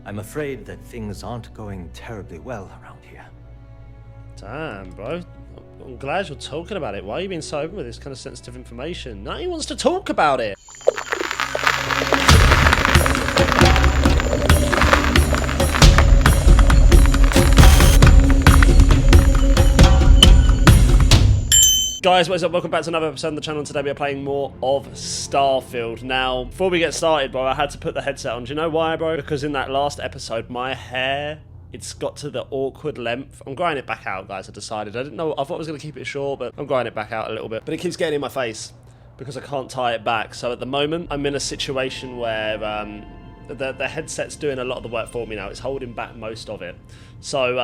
I'm afraid that things aren't going terribly well around here. Damn, bro. I'm glad you're talking about it. Why are you being so open with this kind of sensitive information? Nobody wants to talk about it. Guys, what is up? Welcome back to another episode on the channel. Today we are playing more of Starfield. Now, before we get started, bro, I had to put the headset on. Do you know why, bro? Because in that last episode, my hair, it's got to the awkward length. I'm growing it back out, guys, I decided. I didn't know, I thought I was going to keep it short, but I'm growing it back out a little bit. But it keeps getting in my face because I can't tie it back. So at the moment, I'm in a situation where the headset's doing a lot of the work for me now. It's holding back most of it. So,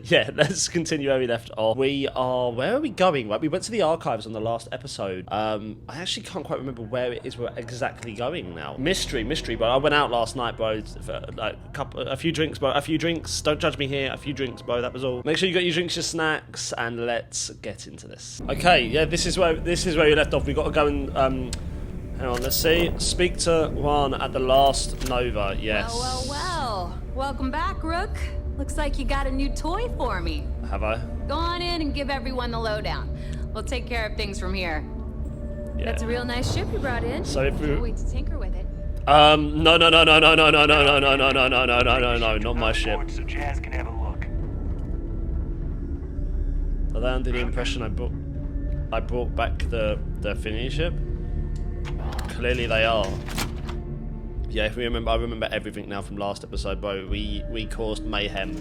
yeah, let's continue where we left off. Where are we going? Right, we went to the archives on the last episode. I actually can't quite remember where it is we're exactly going now. Mystery, bro. I went out last night, bro, for like a few drinks, bro. A few drinks. Don't judge me here. A few drinks, bro. That was all. Make sure you got your drinks, your snacks, and let's get into this. Okay, yeah, this is where you left off. We got to go and hang on, let's see. Speak to Juan at the last Nova. Yes. Well. Welcome back, Rook. Looks like you got a new toy for me. Have I? Go on in and give everyone the lowdown. We'll take care of things from here. Yeah. That's a real nice ship you brought in. So if we Can't wait to tinker with it. No, not my ship. So Jazz can have a look. Are they under the impression I brought back the Affinity ship? Clearly they are. Yeah, if we remember, I remember everything now from last episode, bro. We caused mayhem.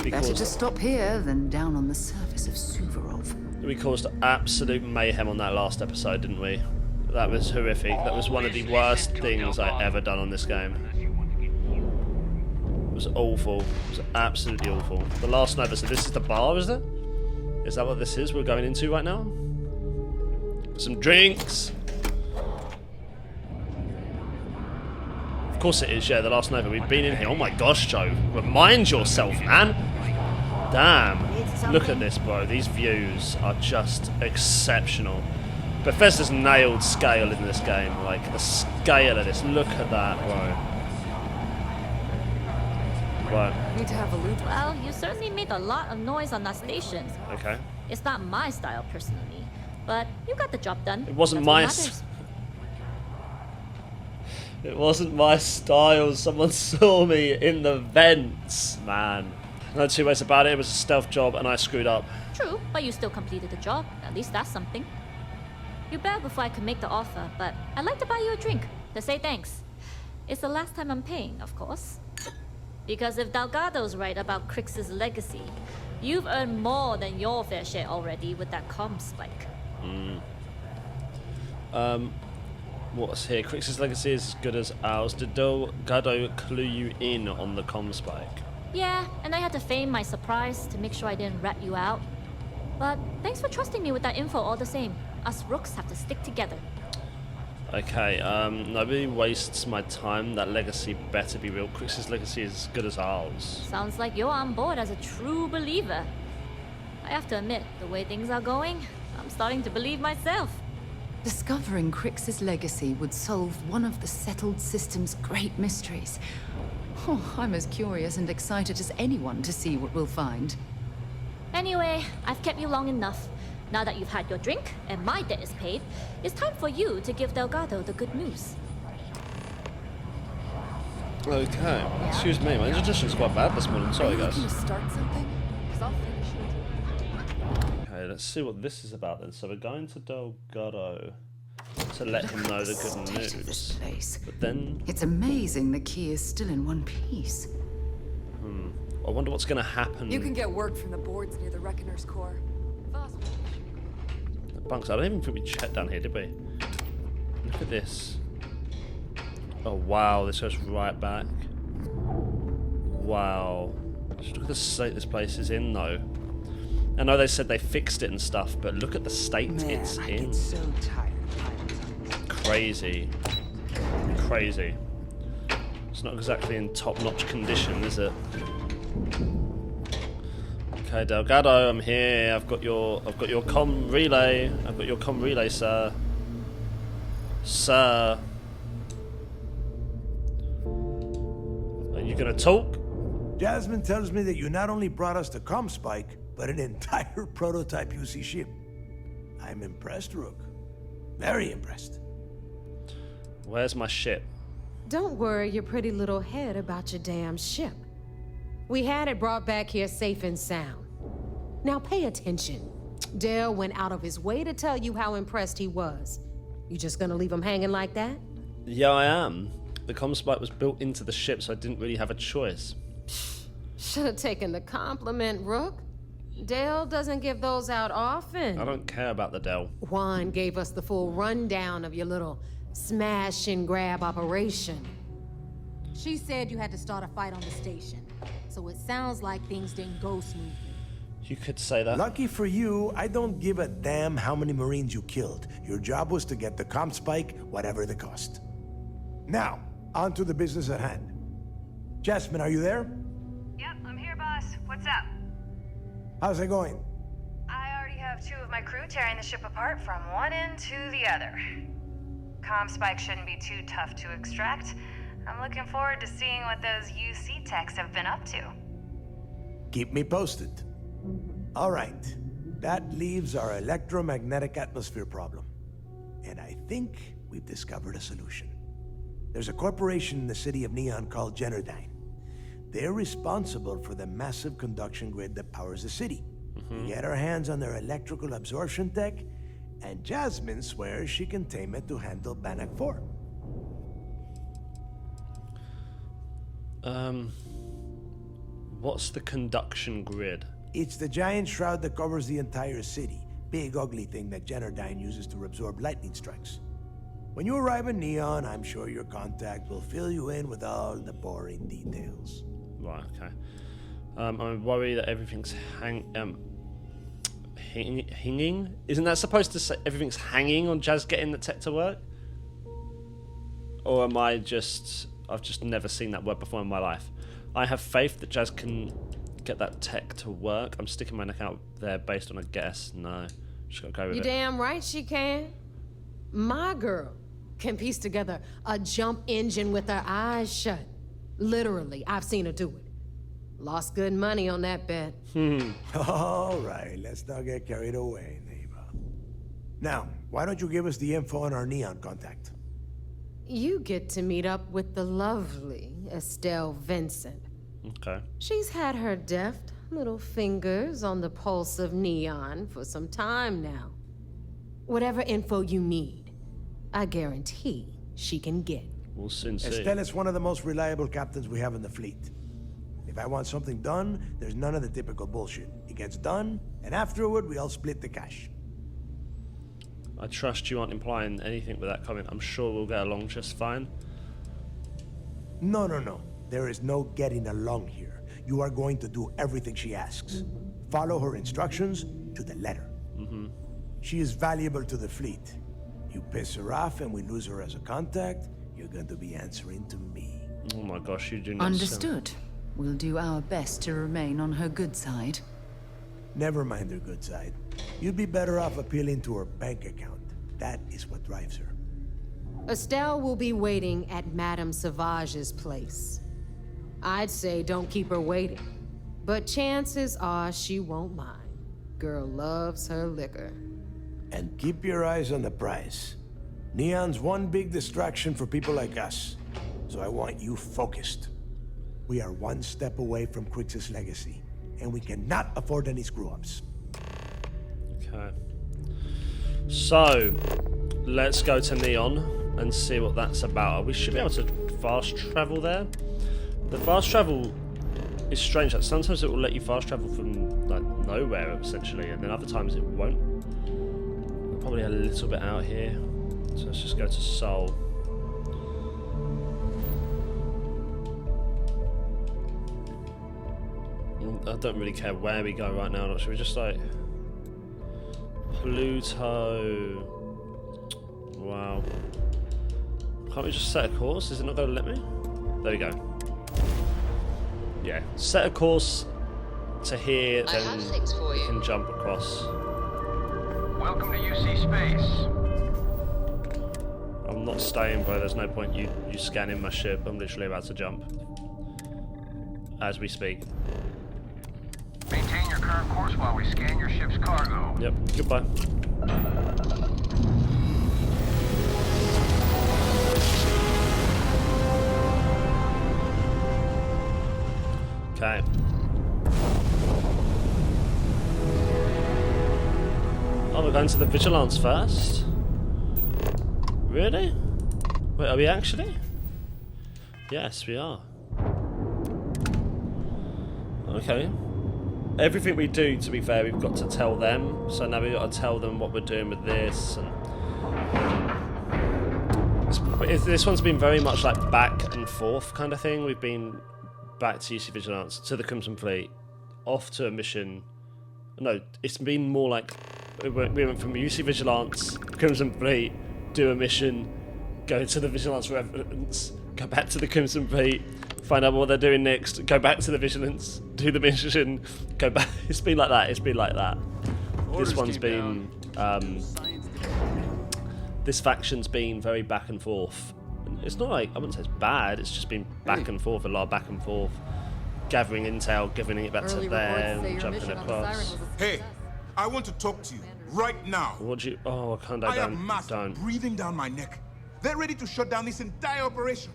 Better to stop here than down on the surface of Suvorov. We caused absolute mayhem on that last episode, didn't we? That was horrific. That was one of the worst things I ever done on this game. It was awful. It was absolutely awful. The last Nova, so this is the bar, is it? Is that what this is we're going into right now? Some drinks. Of course it is, yeah, the last Nova. We've been in here. Oh my gosh, Joe. Remind yourself, man. Damn. Look at this, bro. These views are just exceptional. Bethesda's nailed scale in this game. Like, the scale of this. Look at that, bro. Right. Need to have a loot. Well, you certainly made a lot of noise on that station. Okay. It's not my style, personally. But you got the job done. It wasn't That's what my... matters. It wasn't my style. Someone saw me in the vents, man. No two ways about it. It was a stealth job and I screwed up. True, but you still completed the job. At least that's something. You bailed before I could make the offer, but I'd like to buy you a drink to say thanks. It's the last time I'm paying, of course. Because if Delgado's right about Crix's legacy, you've earned more than your fair share already with that comm spike. What's here? Crix's legacy is as good as ours. Did Delgado clue you in on the comm spike? Yeah, and I had to feign my surprise to make sure I didn't rat you out. But thanks for trusting me with that info all the same. Us Rooks have to stick together. Okay, nobody wastes my time. That legacy better be real. Crix's legacy is as good as ours. Sounds like you're on board as a true believer. I have to admit, the way things are going, I'm starting to believe myself. Discovering Crix's legacy would solve one of the settled system's great mysteries. Oh, I'm as curious and excited as anyone to see what we'll find. Anyway, I've kept you long enough. Now that you've had your drink and my debt is paid, it's time for you to give Delgado the good news. Okay, excuse me, my indigestion's quite bad this morning. Sorry, guys. Start something? 'Cause I'll finish it. Okay, let's see what this is about then. So we're going to Delgado to let him know the good State of this news. place. But then, It's amazing the key is still in one piece. I wonder what's going to happen. You can get work from the boards near the Reckoner's core. Bunks, I don't even think we checked down here, did we? Look at this. Oh wow, this goes right back. Wow. Just look at the state this place is in, though. I know they said they fixed it and stuff, but look at the state it's I in. get so tired of pilots. Crazy. Crazy. It's not exactly in top-notch condition, is it? Okay, Delgado, I'm here. I've got your comm relay. I've got your comm relay, sir. Sir. you gonna talk? Jasmine tells me that you not only brought us the Comspike, but an entire prototype UC ship. I'm impressed, Rook. Very impressed. Where's my ship? Don't worry your pretty little head about your damn ship. We had it brought back here safe and sound. Now pay attention. Dale went out of his way to tell you how impressed he was. You just gonna leave him hanging like that? Yeah, I am. The Comspike was built into the ship, so I didn't really have a choice. Should have taken the compliment, Rook. Dale doesn't give those out often. I don't care about the Dell. Juan gave us the full rundown of your little smash and grab operation. She said you had to start a fight on the station, so it sounds like things didn't go smoothly. You could say that. Lucky for you, I don't give a damn how many Marines you killed. Your job was to get the Comspike, whatever the cost. Now, on to the business at hand. Jasmine, are you there? Yep, I'm here, boss. What's up? How's it going? I already have 2 of my crew tearing the ship apart from one end to the other. Comspike shouldn't be too tough to extract. I'm looking forward to seeing what those UC techs have been up to. Keep me posted. All right. That leaves our electromagnetic atmosphere problem. And I think we've discovered a solution. There's a corporation in the city of Neon called Generdyne. They're responsible for the massive conduction grid that powers the city. We get our hands on their electrical absorption tech, and Jasmine swears she can tame it to handle Bannock 4. What's the conduction grid? It's the giant shroud that covers the entire city. Big ugly thing that Generdyne uses to absorb lightning strikes. When you arrive in Neon, I'm sure your contact will fill you in with all the boring details. Right, okay. I'm worried that everything's hanging? Isn't that supposed to say everything's hanging on Jazz getting the tech to work? Or am I just... I've just never seen that word before in my life. I have faith that Jazz can get that tech to work. I'm sticking my neck out there based on a guess. No, just gotta go with You it. damn right she can. My girl can piece together a jump engine with her eyes shut. Literally, I've seen her do it. Lost good money on that bet. All right, let's not get carried away, neighbor. Now, why don't you give us the info on our Neon contact? You get to meet up with the lovely Estelle Vincent. Okay. She's had her deft little fingers on the pulse of Neon for some time now. Whatever info you need, I guarantee she can get. We'll soon see. Estelle is one of the most reliable captains we have in the fleet. If I want something done, there's none of the typical bullshit. It gets done, and afterward, we all split the cash. I trust you aren't implying anything with that comment. I'm sure we'll get along just fine. No. There is no getting along here. You are going to do everything she asks. Follow her instructions to the letter. She is valuable to the fleet. You piss her off and we lose her as a contact, you're going to be answering to me. Oh my gosh, you do not Understood. We'll do our best to remain on her good side. Never mind her good side. You'd be better off appealing to her bank account. That is what drives her. Estelle will be waiting at Madame Savage's place. I'd say don't keep her waiting, but chances are she won't mind. Girl loves her liquor. And keep your eyes on the prize. Neon's one big distraction for people like us, so I want you focused. We are one step away from Crix's legacy, and we cannot afford any screw-ups. Okay. So, let's go to Neon and see what that's about. We should be able to fast travel there. The fast travel is strange. Like, sometimes it will let you fast travel from like nowhere, essentially, and then other times it won't. We're probably a little bit out here. So let's just go to Seoul. I don't really care where we go right now. Should we just like Pluto? Wow. Can't we just set a course? Is it not going to let me? There we go. Yeah. Set a course to here, then we can jump across. Welcome to UC Space. I'm not staying, bro. There's no point you scanning my ship. I'm literally about to jump. as we speak. Maintain your current course while we scan your ship's cargo. Yep, goodbye. Okay. Oh, we're going to the Vigilance first? Really? Wait, are we actually? Yes, we are. Okay. Everything we do, to be fair, we've got to tell them. So now we've got to tell them what we're doing with this. And this one's been very much like back and forth kind of thing. We've been back to UC Vigilance, to the Crimson Fleet, off to a mission. No, it's been more like we went from UC Vigilance, Crimson Fleet, do a mission, go to the Vigilance for evidence, go back to the Crimson Fleet, find out what they're doing next, go back to the Vigilance, do the mission, go back. It's been like that. It's been like that. This one's been. This faction's been very back and forth. It's not like, I wouldn't say it's bad, it's just been back and forth, a lot of back and forth. Gathering intel, giving it back to them, jumping across. Hey, I want to talk to you right now. What do you... Oh, I have mass breathing down my neck. They're ready to shut down this entire operation.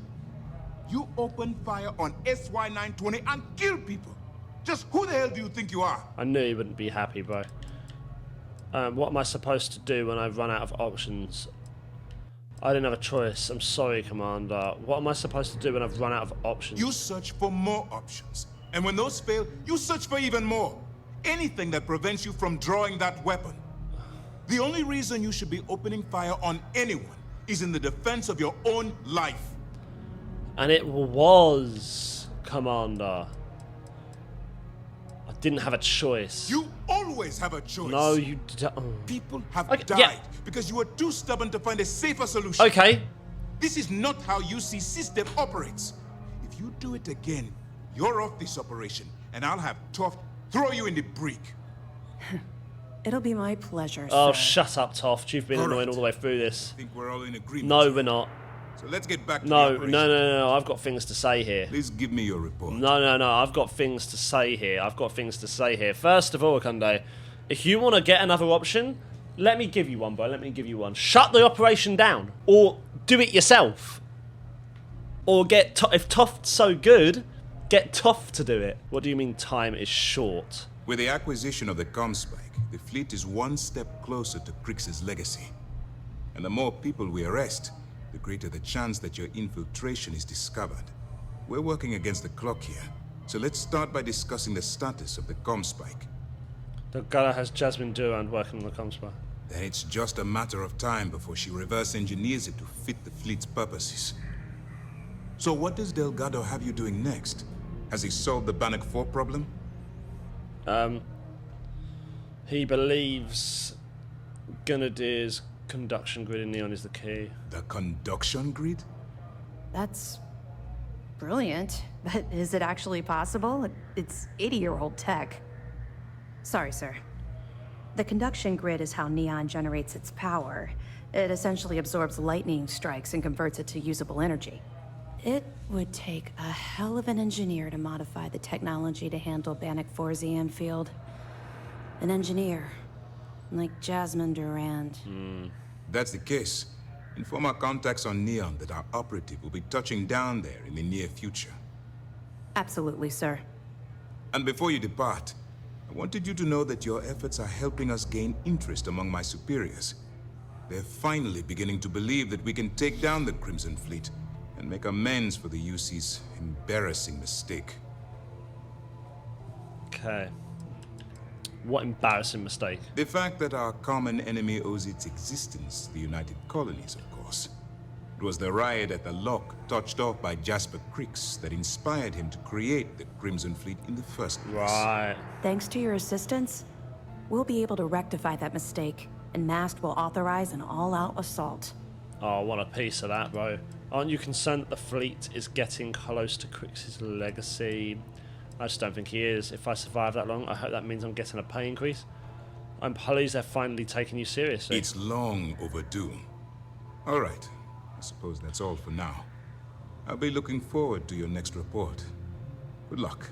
You opened fire on SY-920 and killed people. Just who the hell do you think you are? I knew you wouldn't be happy, bro. What am I supposed to do when I run out of options? I didn't have a choice. I'm sorry, Commander. What am I supposed to do when I've run out of options? You search for more options. And when those fail, you search for even more. Anything that prevents you from drawing that weapon. The only reason you should be opening fire on anyone is in the defense of your own life. And it was, Commander. I didn't have a choice. You always have a choice. No, you don't. People have Okay, died yeah. because you were too stubborn to find a safer solution. Okay. This is not how UC system operates. If you do it again, you're off this operation, and I'll have Toft throw you in the brig. It'll be my pleasure, Oh, sir. shut up, Toft. You've been annoying all the way through this. I think we're all in agreement. No, we're not. So let's get back to the No, operation. no. I've got things to say here. Please give me your report. No. I've got things to say here. First of all, Akunde, if you want to get another option, let me give you one, bro. Let me give you one. Shut the operation down. Or do it yourself. Or if Toft's so good, get Toft to do it. What do you mean time is short? With the acquisition of the Comspike, the fleet is one step closer to Crix's legacy. And the more people we arrest, the greater the chance that your infiltration is discovered. We're working against the clock here, so let's start by discussing the status of the Comspike. The Gala has Jasmine Durand working on the Comspire. Then it's just a matter of time before she reverse engineers it to fit the fleet's purposes. So what does Delgado have you doing next? Has he solved the Bannock 4 problem? He believes Gunadir's conduction grid in Neon is the key. The conduction grid? That's brilliant, but is it actually possible? It's 80-year-old tech. Sorry, sir. The conduction grid is how Neon generates its power. It essentially absorbs lightning strikes and converts it to usable energy. It would take a hell of an engineer to modify the technology to handle Bannock 4's EM field. An engineer, like Jasmine Durand. That's the case. Inform our contacts on Neon that our operative will be touching down there in the near future. Absolutely, sir. And before you depart, I wanted you to know that your efforts are helping us gain interest among my superiors. They're finally beginning to believe that we can take down the Crimson Fleet and make amends for the UC's embarrassing mistake. Okay. What embarrassing mistake? The fact that our common enemy owes its existence to the United Colonies, of course. It was the riot at the Lock, touched off by Jasper Crix, that inspired him to create the Crimson Fleet in the first place. Right. Thanks to your assistance, we'll be able to rectify that mistake, and Mast will authorize an all-out assault. Oh, I want a piece of that, bro. Aren't you concerned that the fleet is getting close to Crix's legacy? I just don't think he is. If I survive that long, I hope that means I'm getting a pay increase. I'm pleased they're finally taking you seriously. It's long overdue. All right. I suppose that's all for now. I'll be looking forward to your next report. Good luck.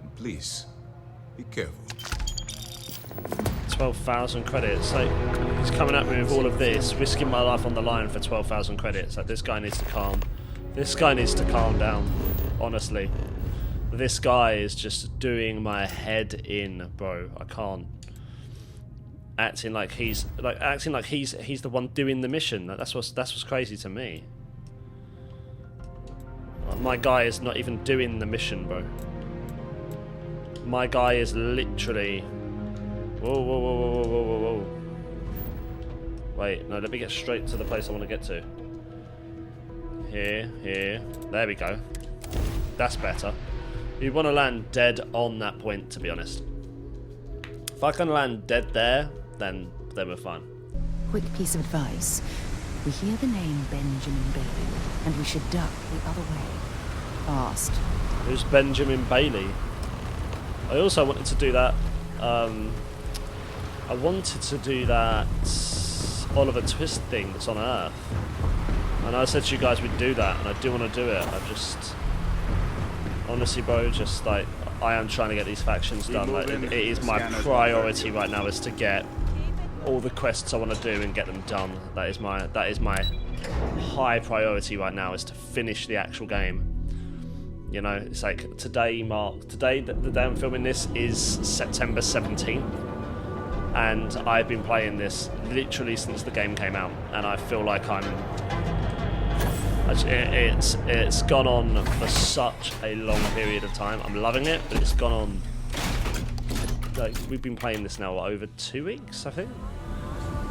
And please, be careful. 12,000 credits. So he's coming at me with all of this, risking my life on the line for 12,000 credits. Like, this guy needs to calm. This guy needs to calm down. Honestly, this guy is just doing my head in, bro. I can't. Acting like he's the one doing the mission. That's what's crazy to me. My guy is not even doing the mission, bro. My guy is literally. Whoa, whoa, whoa, whoa, whoa, whoa, whoa. Wait, no, let me get straight to the place I want to get to. Here. There we go. That's better. You want to land dead on that point, to be honest. If I can land dead there, then we're fine. Quick piece of advice. We hear the name Benjamin Bailey, and we should duck the other way. Fast. Who's Benjamin Bailey? I also wanted to do that. I wanted to do that Oliver Twist thing that's on Earth. And I said to you guys we'd do that, and I do want to do it. I just... Honestly, bro, just like... I am trying to get these factions done. Like, it is my priority right now is to get all the quests I want to do and get them done. That is my high priority right now, is to finish the actual game. You know, it's like today, the day I'm filming this is September 17th. And I've been playing this literally since the game came out, and I feel like it's gone on for such a long period of time. I'm loving it, but it's gone on, like, we've been playing this now over 2 weeks, I think.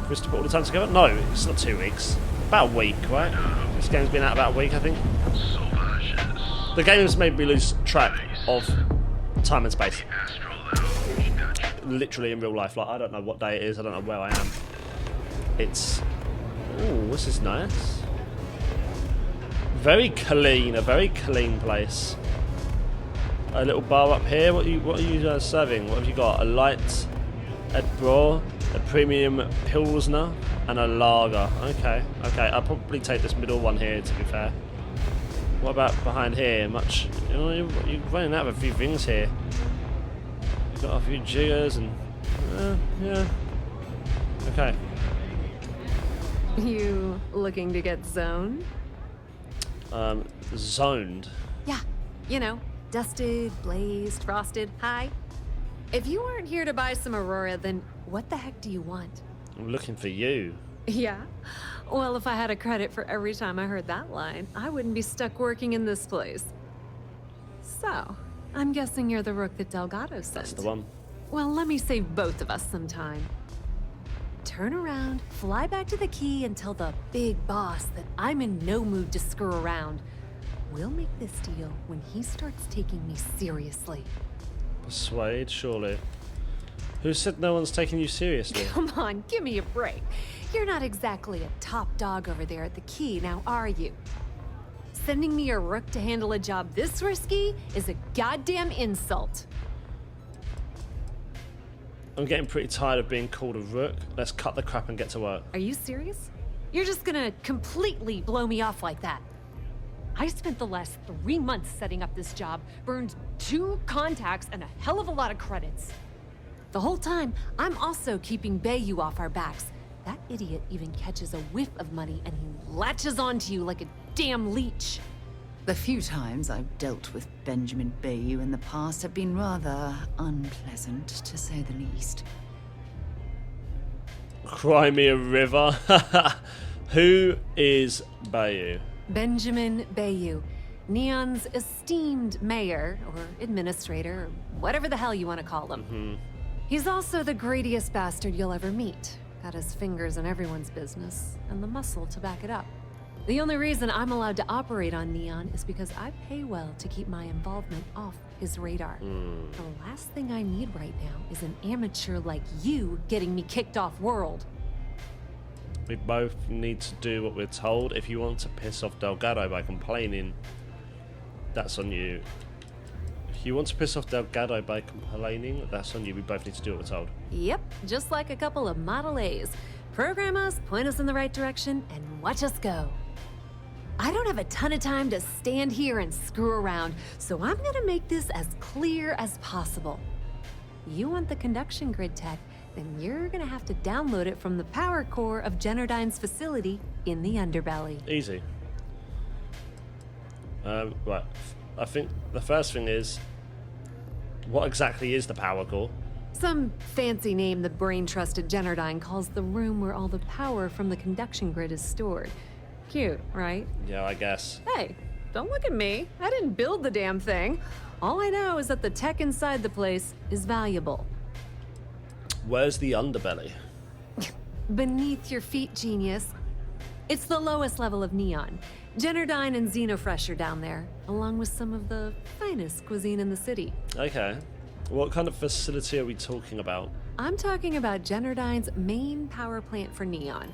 Just to put all the time together? No, it's not 2 weeks. About a week, right? This game's been out about a week, I think. The game has made me lose track of time and space. Literally in real life, like, I don't know what day it is, I don't know where I am. It's... Ooh, this is nice. Very clean, a very clean place. A little bar up here, what are you serving? What have you got? A light Ed Bro, a premium Pilsner, and a lager. Okay, I'll probably take this middle one here, to be fair. What about behind here? Much, you know, you're running out of a few things here. Got a few jiggers and yeah. Okay. You looking to get zoned? Zoned? Yeah, you know, dusted, blazed, frosted, high. If you aren't here to buy some Aurora, then what the heck do you want? I'm looking for you. Yeah? Well, if I had a credit for every time I heard that line, I wouldn't be stuck working in this place. So, I'm guessing you're the rook that Delgado sent. That's the one. Well, let me save both of us some time. Turn around, fly back to the key, and tell the big boss that I'm in no mood to screw around. We'll make this deal when he starts taking me seriously. Persuade, surely. Who said no one's taking you seriously? Come on, give me a break. You're not exactly a top dog over there at the key, now are you? Sending me a rook to handle a job this risky is a goddamn insult. I'm getting pretty tired of being called a rook. Let's cut the crap and get to work. Are you serious? You're just gonna completely blow me off like that. I spent the last 3 months setting up this job, burned 2 contacts and a hell of a lot of credits. The whole time, I'm also keeping Bayou off our backs. That idiot even catches a whiff of money and he latches onto you like a damn leech. The few times I've dealt with Benjamin Bayou in the past have been rather unpleasant, to say the least. Cry me a river. Who is Bayou? Benjamin Bayou, Neon's esteemed mayor, or administrator, or whatever the hell you want to call him. He's also the greediest bastard you'll ever meet. Got his fingers in everyone's business, and the muscle to back it up. The only reason I'm allowed to operate on Neon is because I pay well to keep my involvement off his radar. The last thing I need right now is an amateur like you getting me kicked off world. We both need to do what we're told. If you want to piss off Delgado by complaining, that's on you. If you want to piss off Delgado by complaining, that's on you. We both need to do what we're told. Yep, just like a couple of Model A's. Program us, point us in the right direction, and watch us go. I don't have a ton of time to stand here and screw around, so I'm gonna make this as clear as possible. You want the conduction grid tech, then you're gonna have to download it from the power core of Generdyne's facility in the underbelly. Easy. Right. I think the first thing is, what exactly is the power core? Some fancy name the brain-trusted Generdyne calls the room where all the power from the conduction grid is stored. Cute, right? Yeah, I guess. Hey, don't look at me. I didn't build the damn thing. All I know is that the tech inside the place is valuable. Where's the underbelly? Beneath your feet, genius. It's the lowest level of Neon. Generdyne and Xenofresh are down there, along with some of the finest cuisine in the city. Okay. What kind of facility are we talking about? I'm talking about Generdyne's main power plant for Neon.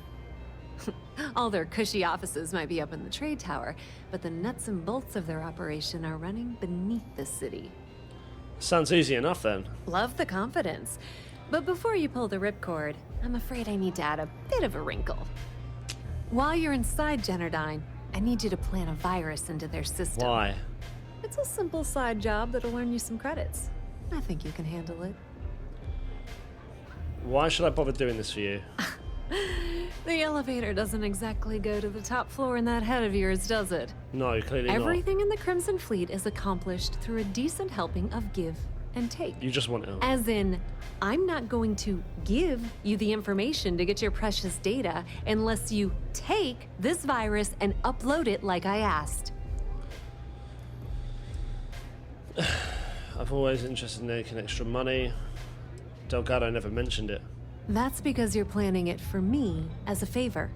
All their cushy offices might be up in the trade tower, but the nuts and bolts of their operation are running beneath the city. Sounds easy enough then. Love the confidence. But before you pull the ripcord, I'm afraid I need to add a bit of a wrinkle. While you're inside Generdyne, I need you to plant a virus into their system. Why? It's a simple side job that'll earn you some credits. I think you can handle it. Why should I bother doing this for you? The elevator doesn't exactly go to the top floor in that head of yours, does it? No, clearly not. Everything in the Crimson Fleet is accomplished through a decent helping of give and take. You just want it. As in, I'm not going to give you the information to get your precious data unless you take this virus and upload it like I asked. I'm always interested in making extra money. Delgado never mentioned it. That's because you're planning it for me as a favor.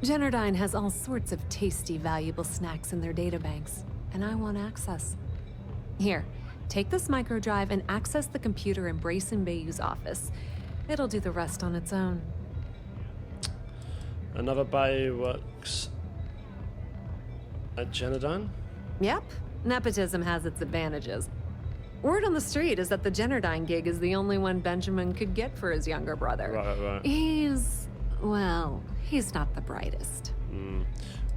Generdyne has all sorts of tasty, valuable snacks in their databanks, and I want access. Here, take this microdrive and access the computer in Brayson Bayou's office. It'll do the rest on its own. Another Bayou works at Generdyne? Yep, nepotism has its advantages. Word on the street is that the Generdyne gig is the only one Benjamin could get for his younger brother. Right. He's not the brightest.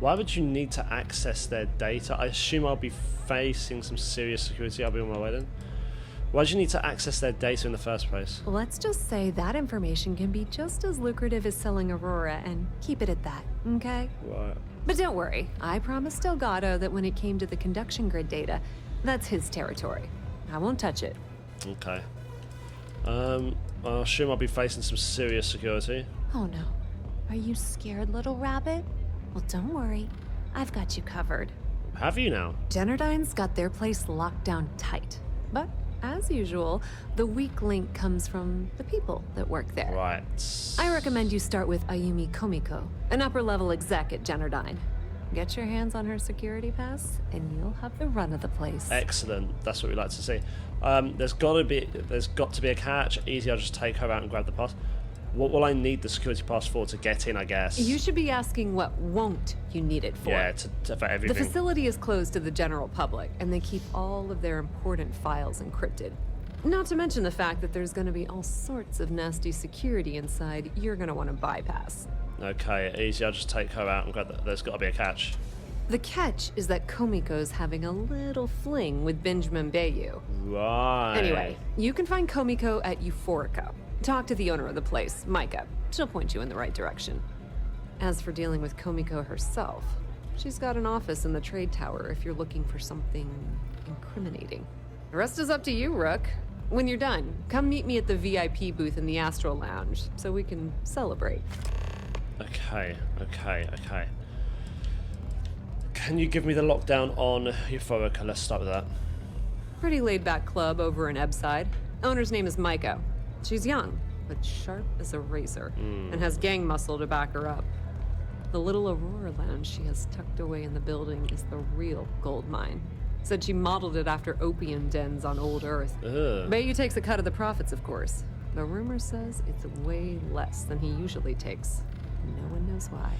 Why would you need to access their data? I assume I'll be facing some serious security. I'll be on my way then. Why do you need to access their data in the first place? Let's just say that information can be just as lucrative as selling Aurora, and keep it at that, okay? Right. But don't worry, I promised Delgado that when it came to the conduction grid data, that's his territory. I won't touch it. Okay. I assume I'll be facing some serious security. Oh no. Are you scared, little rabbit? Well, don't worry. I've got you covered. Have you now? Generdyne's got their place locked down tight. But, as usual, the weak link comes from the people that work there. Right. I recommend you start with Ayumi Komiko, an upper-level exec at Generdyne. Get your hands on her security pass, and you'll have the run of the place. Excellent. That's what we like to see. There's got to be a catch. Easy, I'll just take her out and grab the pass. What will I need the security pass for to get in, I guess? You should be asking what won't you need it for. Yeah, for everything. The facility is closed to the general public, and they keep all of their important files encrypted. Not to mention the fact that there's going to be all sorts of nasty security inside you're going to want to bypass. Okay, easy. I'll just take her out and grab that. There's got to be a catch. The catch is that Komiko's having a little fling with Benjamin Bayou. Right. Anyway, you can find Komiko at Euphorica. Talk to the owner of the place, Micah. She'll point you in the right direction. As for dealing with Komiko herself, she's got an office in the trade tower if you're looking for something incriminating. The rest is up to you, Rook. When you're done, come meet me at the VIP booth in the Astral Lounge so we can celebrate. Okay. Can you give me the lockdown on Euphorica? Let's start with that. Pretty laid-back club over in Ebside. Owner's name is Micah. She's young, but sharp as a razor, and has gang muscle to back her up. The little Aurora Lounge she has tucked away in the building is the real gold mine. Said she modeled it after opium dens on old Earth. Bayou takes a cut of the profits, of course. The rumor says it's way less than he usually takes. No one knows why.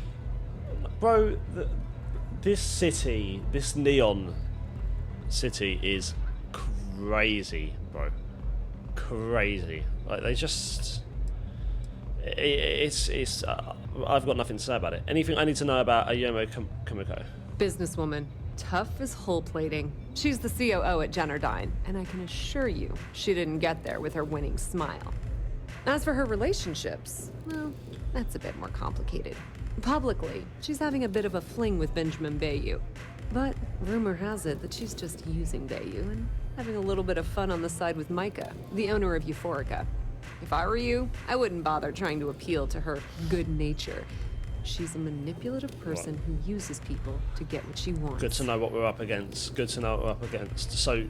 Bro, this city, this neon city is crazy, bro. Crazy. Like, they just... It's I've got nothing to say about it. Anything I need to know about Ayumu Kumiko? Businesswoman, tough as hull plating. She's the COO at Generdyne, and I can assure you she didn't get there with her winning smile. As for her relationships, well, that's a bit more complicated. Publicly, she's having a bit of a fling with Benjamin Bayou. But rumor has it that she's just using Bayou and having a little bit of fun on the side with Micah, the owner of Euphorica. If I were you, I wouldn't bother trying to appeal to her good nature. She's a manipulative person who uses people to get what she wants. Good to know what we're up against. Good to know what we're up against. So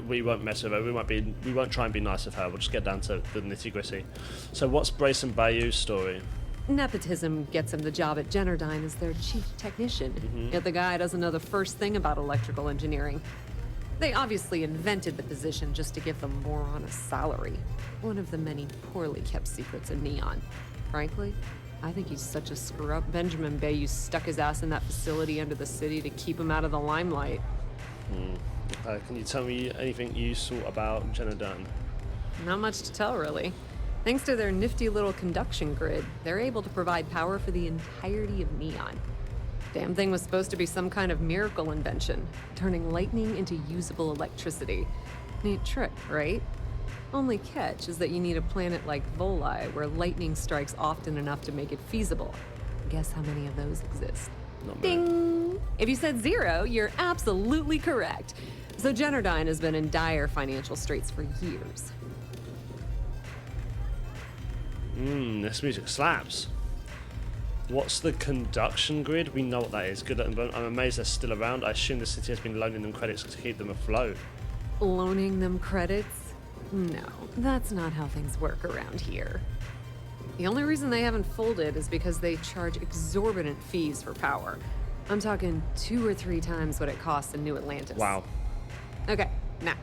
we won't mess with her. We won't try and be nice with her. We'll just get down to the nitty gritty. So what's Brayson Bayou's story? Nepotism gets him the job at Generdyne as their chief technician. Yet the guy doesn't know the first thing about electrical engineering. They obviously invented the position just to give them more on a salary. One of the many poorly kept secrets in Neon. Frankly, I think he's such a screw-up. Benjamin Bayou stuck his ass in that facility under the city to keep him out of the limelight. Can you tell me anything useful about Generdyne? Not much to tell, really. Thanks to their nifty little conduction grid, they're able to provide power for the entirety of Neon. Damn thing was supposed to be some kind of miracle invention, turning lightning into usable electricity. Neat trick, right? Only catch is that you need a planet like Voli, where lightning strikes often enough to make it feasible. Guess how many of those exist? Ding! If you said 0, you're absolutely correct. So Generdyne has been in dire financial straits for years. This music slaps. What's the conduction grid? We know what that is. Good. I'm amazed they're still around. I assume the city has been loaning them credits to keep them afloat. Loaning them credits? No, that's not how things work around here. The only reason they haven't folded is because they charge exorbitant fees for power. I'm talking 2 or 3 times what it costs in New Atlantis. Wow. Okay, now,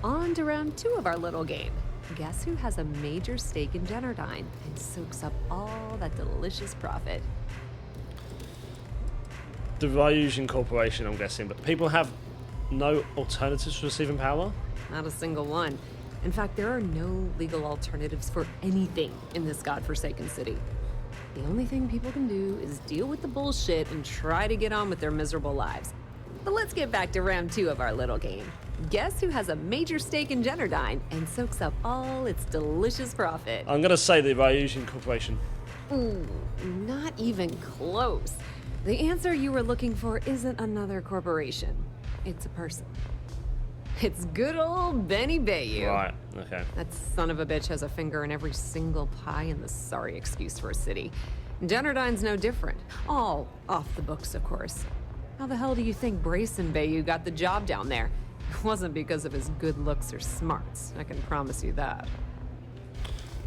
on to round 2 of our little game. Guess who has a major stake in Generdyne and soaks up all that delicious profit? The Ryujin Corporation, I'm guessing, but people have no alternatives for receiving power? Not a single one. In fact, there are no legal alternatives for anything in this godforsaken city. The only thing people can do is deal with the bullshit and try to get on with their miserable lives. But let's get back to round 2 of our little game. Guess who has a major stake in Generdyne and soaks up all its delicious profit? I'm gonna say the Ryujin Corporation. Ooh, not even close. The answer you were looking for isn't another corporation. It's a person. It's good old Benny Bayou. Right, okay. That son of a bitch has a finger in every single pie in the sorry excuse for a city. Generdyne's no different. All off the books, of course. How the hell do you think Brayson Bayou got the job down there? It wasn't because of his good looks or smarts, I can promise you that.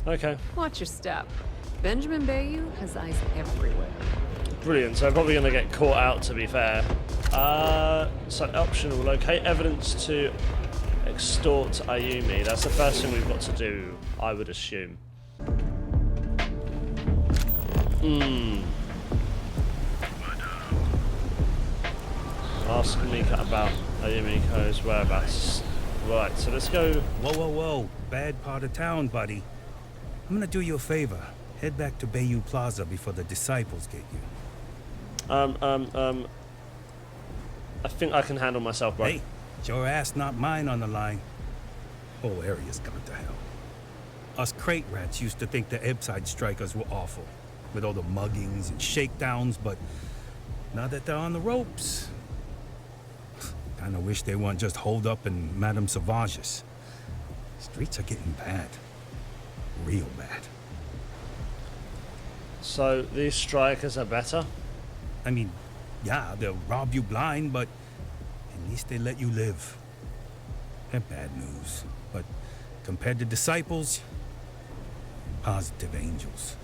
Okay. Watch your step. Benjamin Bayou has eyes everywhere. Brilliant, so I'm probably going to get caught out, to be fair. So optional, locate evidence to extort Ayumi. That's the first thing we've got to do, I would assume. Ask Mika about Ayumiko's whereabouts. Right, so let's go. Whoa. Bad part of town, buddy. I'm gonna do you a favor. Head back to Bayou Plaza before the disciples get you. I think I can handle myself, bro. Hey, it's your ass, not mine on the line. Whole area's gone to hell. Us crate rats used to think the Ebside strikers were awful, with all the muggings and shakedowns, but now that they're on the ropes, kinda wish they weren't just holed up in Madame Sauvage's. Streets are getting bad. Real bad. So these strikers are better? I mean, yeah, they'll rob you blind, but at least they let you live. They're bad news, but compared to disciples, positive angels.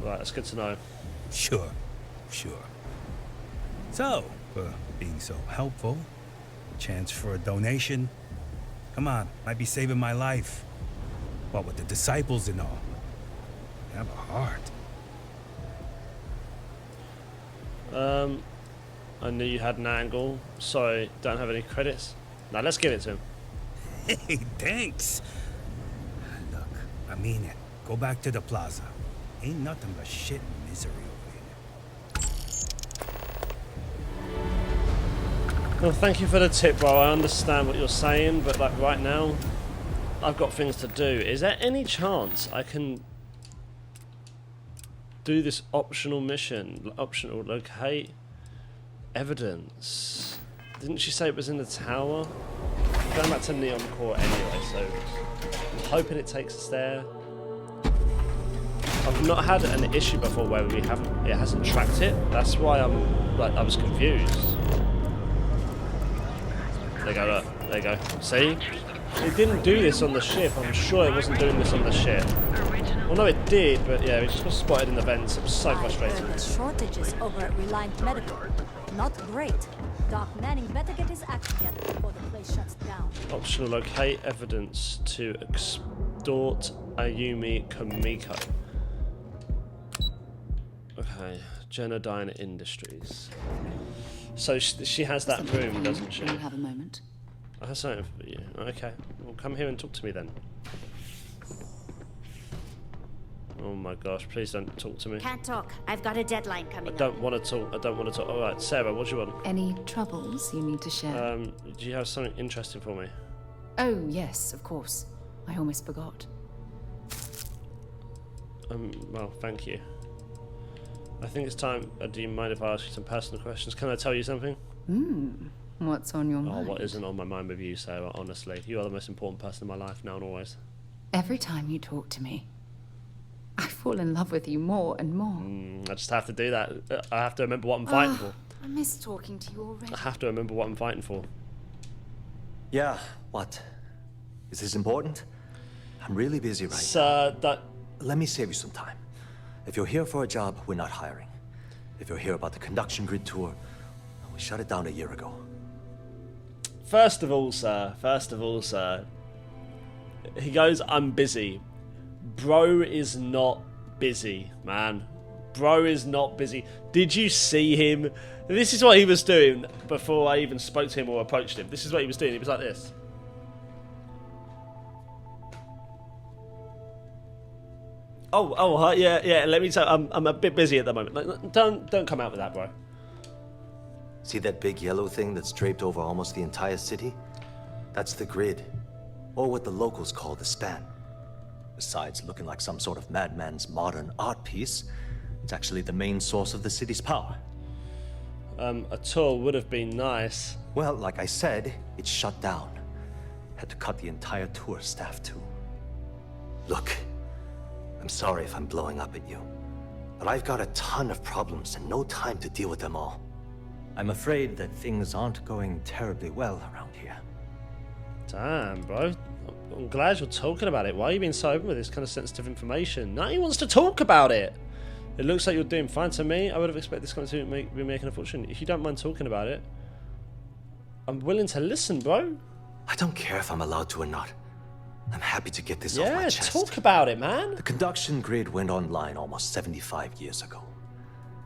Right, that's good to know. Sure. So, for being so helpful, chance for a donation. Come on, might be saving my life. What with the disciples and all. They have a heart. I knew you had an angle. Sorry, don't have any credits. Now let's give it to him. Hey, thanks. Look, I mean it. Go back to the plaza. Ain't nothing but shit and misery over here. Well, thank you for the tip, bro. I understand what you're saying, but like right now, I've got things to do. Is there any chance I can do this optional mission? Optional, locate evidence. Didn't she say it was in the tower? I'm going back to Neon Core anyway, so I'm hoping it takes us there. I've not had an issue before where it hasn't tracked it. That's why I was confused. There you go, look. There you go. See? It didn't do this on the ship. I'm sure it wasn't doing this on the ship. Well, no, it did, but yeah, it just got spotted in the vents. It was so frustrating. The shortages over at Reliant Medical. Not great. Doc Manning better get his act together before the place shuts down. Optional locate evidence to extort Ayumi Komiko. Okay, Genodyne Industries. So she has that room, doesn't she? Will you have a moment? I have something for you. Okay, well come here and talk to me then. Oh my gosh, please don't talk to me. Can't talk. I've got a deadline coming I don't want to talk. I don't want to talk. Alright, Sarah, what do you want? Any troubles you need to share? Do you have something interesting for me? Oh, yes, of course. I almost forgot. Well, thank you. I think it's time. Do you mind if I ask you some personal questions? Can I tell you something? What's on your mind? Oh, what isn't on my mind with you, Sarah, honestly. You are the most important person in my life now and always. Every time you talk to me, I fall in love with you more and more. I just have to do that. I have to remember what I'm fighting for. I miss talking to you already. I have to remember what I'm fighting for. Yeah, what? Is this important? I'm really busy right now. Sir, let me save you some time. If you're here for a job, we're not hiring. If you're here about the conduction grid tour, we shut it down a year ago. First of all, sir. He goes, I'm busy. Bro is not busy, man. Bro is not busy. Did you see him? This is what he was doing before I even spoke to him or approached him. This is what he was doing. He was like this. Yeah. Let me tell you, I'm a bit busy at the moment. Like, don't come out with that, bro. See that big yellow thing that's draped over almost the entire city? That's the grid, or what the locals call the span. Besides looking like some sort of madman's modern art piece, it's actually the main source of the city's power. A tour would have been nice. Well, like I said, it's shut down. Had to cut the entire tour staff too. Look, I'm sorry if I'm blowing up at you, but I've got a ton of problems and no time to deal with them all. I'm afraid that things aren't going terribly well around here. Damn, bro. I'm glad you're talking about it. Why are you being so open with this kind of sensitive information? Now he wants to talk about it. It looks like you're doing fine to me. I would have expected this guy to be making a fortune. If you don't mind talking about it, I'm willing to listen, bro. I don't care if I'm allowed to or not. I'm happy to get this off my chest. Yeah, talk about it, man. The conduction grid went online almost 75 years ago.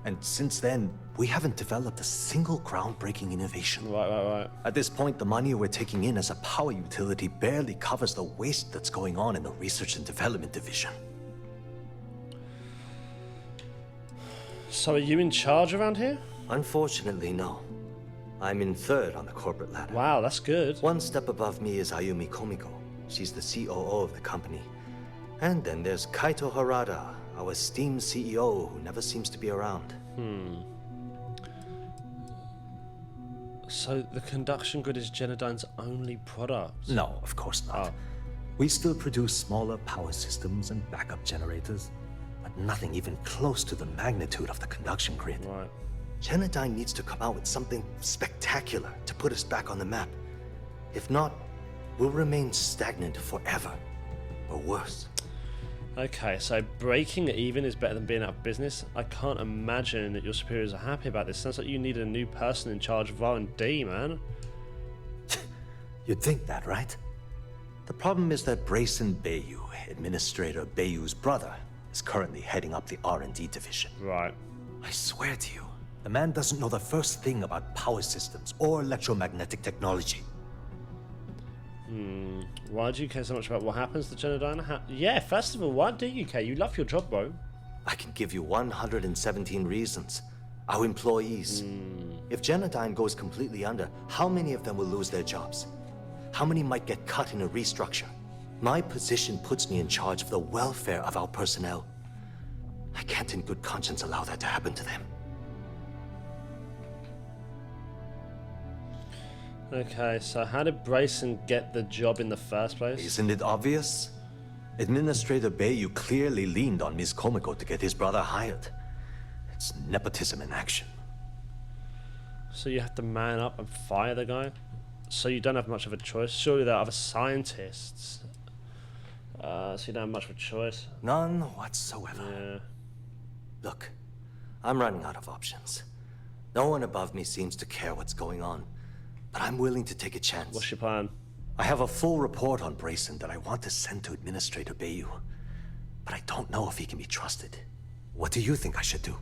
And since then, we haven't developed a single groundbreaking innovation. Right. At this point, the money we're taking in as a power utility barely covers the waste that's going on in the research and development division. So are you in charge around here? Unfortunately, no. I'm in third on the corporate ladder. Wow, that's good. One step above me is Ayumi Komiko. She's the COO of the company. And then there's Kaito Harada, our esteemed CEO who never seems to be around. So the conduction grid is Genodyne's only product? No, of course not. We still produce smaller power systems and backup generators, but nothing even close to the magnitude of the conduction grid. Right. Genodyne needs to come out with something spectacular to put us back on the map. If not, we'll remain stagnant forever, or worse. Okay, so breaking even is better than being out of business. I can't imagine that your superiors are happy about this. Sounds like you need a new person in charge of R&D, man. You'd think that, right? The problem is that Brayson Bayou, Administrator Bayou's brother, is currently heading up the R&D division. Right. I swear to you, the man doesn't know the first thing about power systems or electromagnetic technology. Why do you care so much about what happens to Genodyne? Yeah, first of all, why do you care? You love your job, bro. I can give you 117 reasons. Our employees. If Genodyne goes completely under, how many of them will lose their jobs? How many might get cut in a restructure? My position puts me in charge of the welfare of our personnel. I can't in good conscience allow that to happen to them. Okay, so how did Brayson get the job in the first place? Isn't it obvious? Administrator Bayu clearly leaned on Ms. Komiko to get his brother hired. It's nepotism in action. So you have to man up and fire the guy? So you don't have much of a choice? Surely there are other scientists. So you don't have much of a choice? None whatsoever. Yeah. Look, I'm running out of options. No one above me seems to care what's going on. But I'm willing to take a chance. What's your plan? I have a full report on Brayson that I want to send to Administrator Bayu. But I don't know if he can be trusted. What do you think I should do?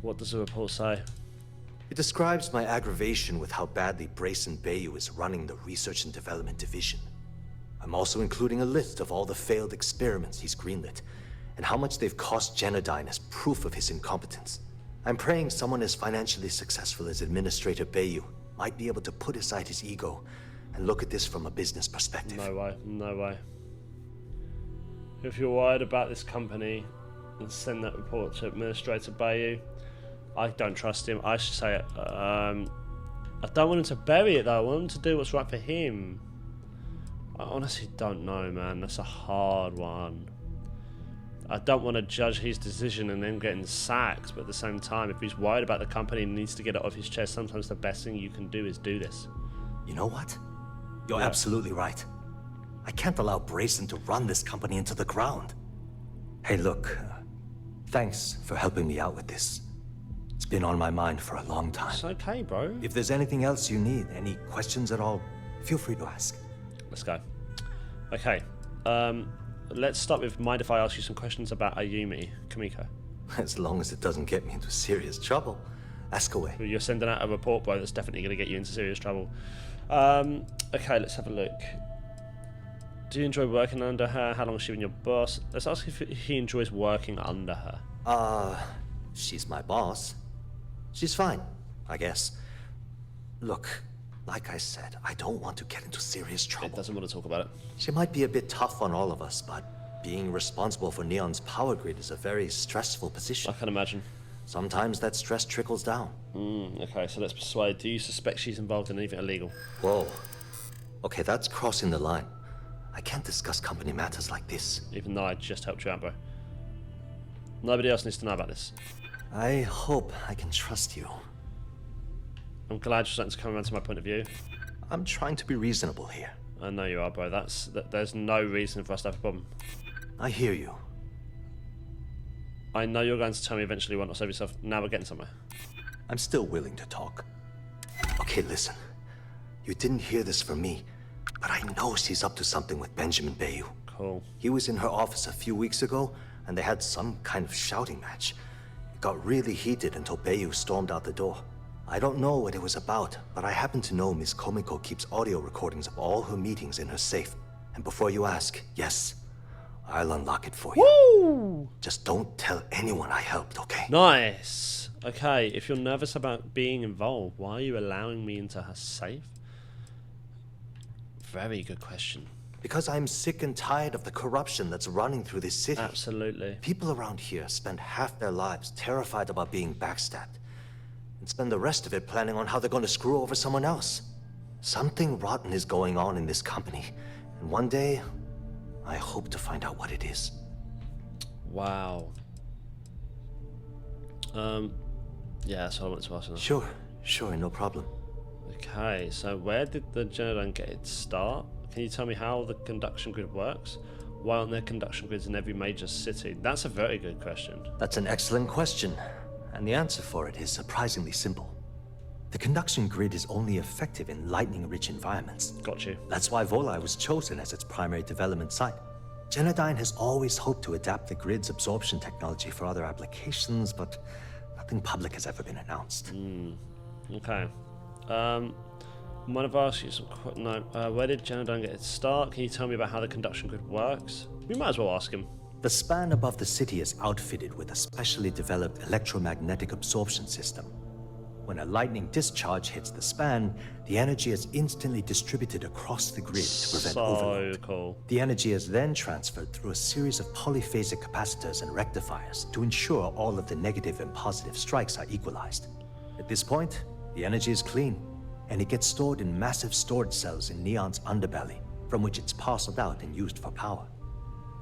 What does the report say? It describes my aggravation with how badly Brayson Bayu is running the Research and Development Division. I'm also including a list of all the failed experiments he's greenlit, and how much they've cost Genodyne as proof of his incompetence. I'm praying someone as financially successful as Administrator Bayu might be able to put aside his ego and look at this from a business perspective. No way, no way. If you're worried about this company, then send that report to Administrator Bayu. I don't trust him. I should say it. I don't want him to bury it though. I want him to do what's right for him. I honestly don't know, man. That's a hard one. I don't want to judge his decision and then getting sacked, but at the same time, if he's worried about the company and needs to get it off his chest, sometimes the best thing you can do is do this. You know what? You're absolutely right. I can't allow Brayson to run this company into the ground. Hey, look. Thanks for helping me out with this. It's been on my mind for a long time. It's okay, bro. If there's anything else you need, any questions at all, feel free to ask. Let's go. Okay. Let's start with, mind if I ask you some questions about Ayumi, Kamiko? As long as it doesn't get me into serious trouble. Ask away. You're sending out a report, bro, that's definitely going to get you into serious trouble. Okay, let's have a look. Do you enjoy working under her? How long has she been your boss? Let's ask if he enjoys working under her. She's my boss. She's fine, I guess. Look, like I said, I don't want to get into serious trouble. It doesn't want to talk about it. She might be a bit tough on all of us, but being responsible for Neon's power grid is a very stressful position. I can imagine. Sometimes that stress trickles down. Okay, so let's persuade. Do you suspect she's involved in anything illegal? Whoa. Okay, that's crossing the line. I can't discuss company matters like this. Even though I just helped you out, bro. Nobody else needs to know about this. I hope I can trust you. I'm glad you're starting to come around to my point of view. I'm trying to be reasonable here. I know you are, bro. There's no reason for us to have a problem. I hear you. I know you're going to tell me eventually you want to save yourself. Now we're getting somewhere. I'm still willing to talk. Okay, listen. You didn't hear this from me, but I know she's up to something with Benjamin Bayu. Cool. He was in her office a few weeks ago, and they had some kind of shouting match. It got really heated until Bayu stormed out the door. I don't know what it was about, but I happen to know Miss Komiko keeps audio recordings of all her meetings in her safe. And before you ask, yes, I'll unlock it for you. Woo! Just don't tell anyone I helped, okay? Nice. Okay, if you're nervous about being involved, why are you allowing me into her safe? Very good question. Because I'm sick and tired of the corruption that's running through this city. Absolutely. People around here spend half their lives terrified about being backstabbed, and spend the rest of it planning on how they're going to screw over someone else. Something rotten is going on in this company, and one day, I hope to find out what it is. Wow. Yeah, that's what I wanted to ask you. Sure, no problem. Okay, so where did the Genodyne get its start? Can you tell me how the conduction grid works? Why aren't there conduction grids in every major city? That's a very good question. That's an excellent question, and the answer for it is surprisingly simple. The conduction grid is only effective in lightning-rich environments. Got you. That's why Volai was chosen as its primary development site. Genodyne has always hoped to adapt the grid's absorption technology for other applications, but Nothing public has ever been announced. Okay. I'm going to ask you some where did Genodyne get its start? Can you tell me about how the conduction grid works? We might as well ask him. The span above the city is outfitted with a specially developed electromagnetic absorption system. When a lightning discharge hits the span, the energy is instantly distributed across the grid to prevent overload. Cool. The energy is then transferred through a series of polyphasic capacitors and rectifiers to ensure all of the negative and positive strikes are equalized. At this point, the energy is clean, and it gets stored in massive storage cells in Neon's underbelly, from which it's parceled out and used for power.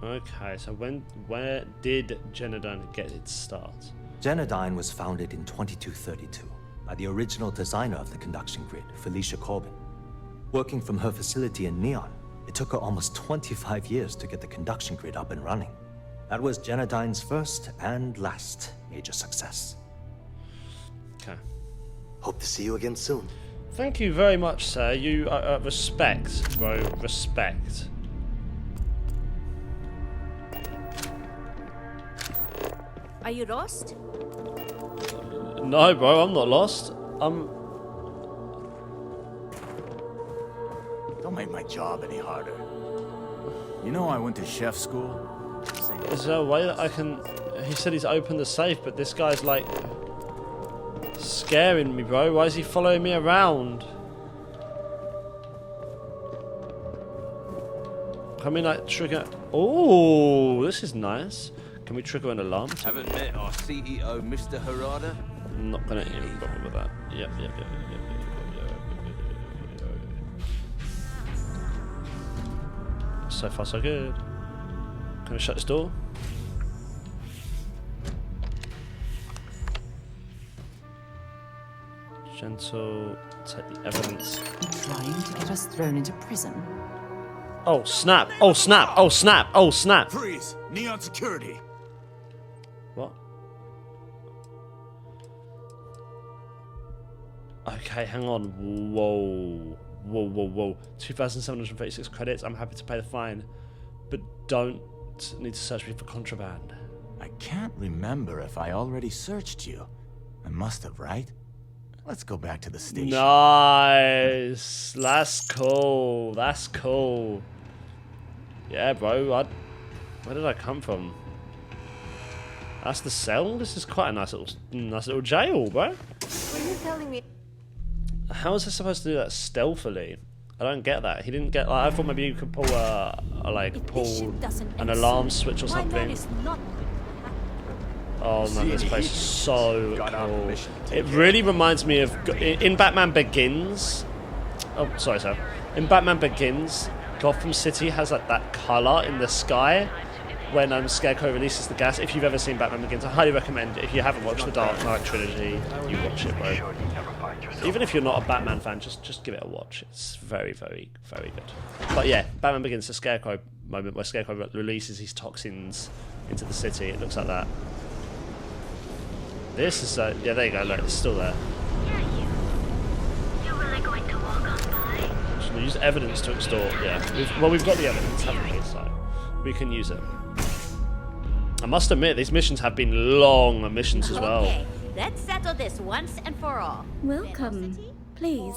Okay, so where did Genodyne get its start? Genodyne was founded in 2232 by the original designer of the conduction grid, Felicia Corbin. Working from her facility in Neon, it took her almost 25 years to get the conduction grid up and running. That was Genodyne's first and last major success. Okay. Hope to see you again soon. Thank you very much, sir. You respect, bro. Respect. Are you lost? No, bro, I'm not lost. Don't make my job any harder. You know I went to chef school? Is there a way that I can... He said he's opened the safe, but this guy's like... scaring me, bro. Why is he following me around? Can we like trigger... Oh, this is nice. Can we trigger an alarm? Haven't met our CEO, Mr. Harada? I'm not gonna even bother with that. Yep. So far, so good. Can I shut this door? Gentle, take the evidence. Trying to get us thrown into prison. Oh snap! Oh snap! Oh snap! Oh snap! Freeze! Neon security! What? Okay, hang on. Whoa. 2,736 credits. I'm happy to pay the fine, but don't need to search me for contraband. I can't remember if I already searched you. I must have, right? Let's go back to the station. Nice. That's cool. That's cool. Yeah, bro. Where did I come from? That's the cell? This is quite a nice little jail, bro. Were you telling me? How is he supposed to do that stealthily? I don't get that. He didn't get. Like, I thought maybe you could pull an alarm switch or something. Oh man, this place is so cool. It really reminds me of in Batman Begins. Oh, sorry, sir. In Batman Begins, Gotham City has like that color in the sky when Scarecrow releases the gas. If you've ever seen Batman Begins, I highly recommend it. If you haven't watched the Dark Knight trilogy, you watch it, bro. Even if you're not a Batman fan, just give it a watch. It's very, very, very good. But yeah, Batman Begins, the Scarecrow moment where Scarecrow releases his toxins into the city. It looks like that. This is yeah, there you go. Look, it's still there. Should we use evidence to extort? Yeah. We've got the evidence, haven't we? So we can use it. I must admit, these missions have been long missions as well. Okay, let's settle this once and for all. Welcome. Please,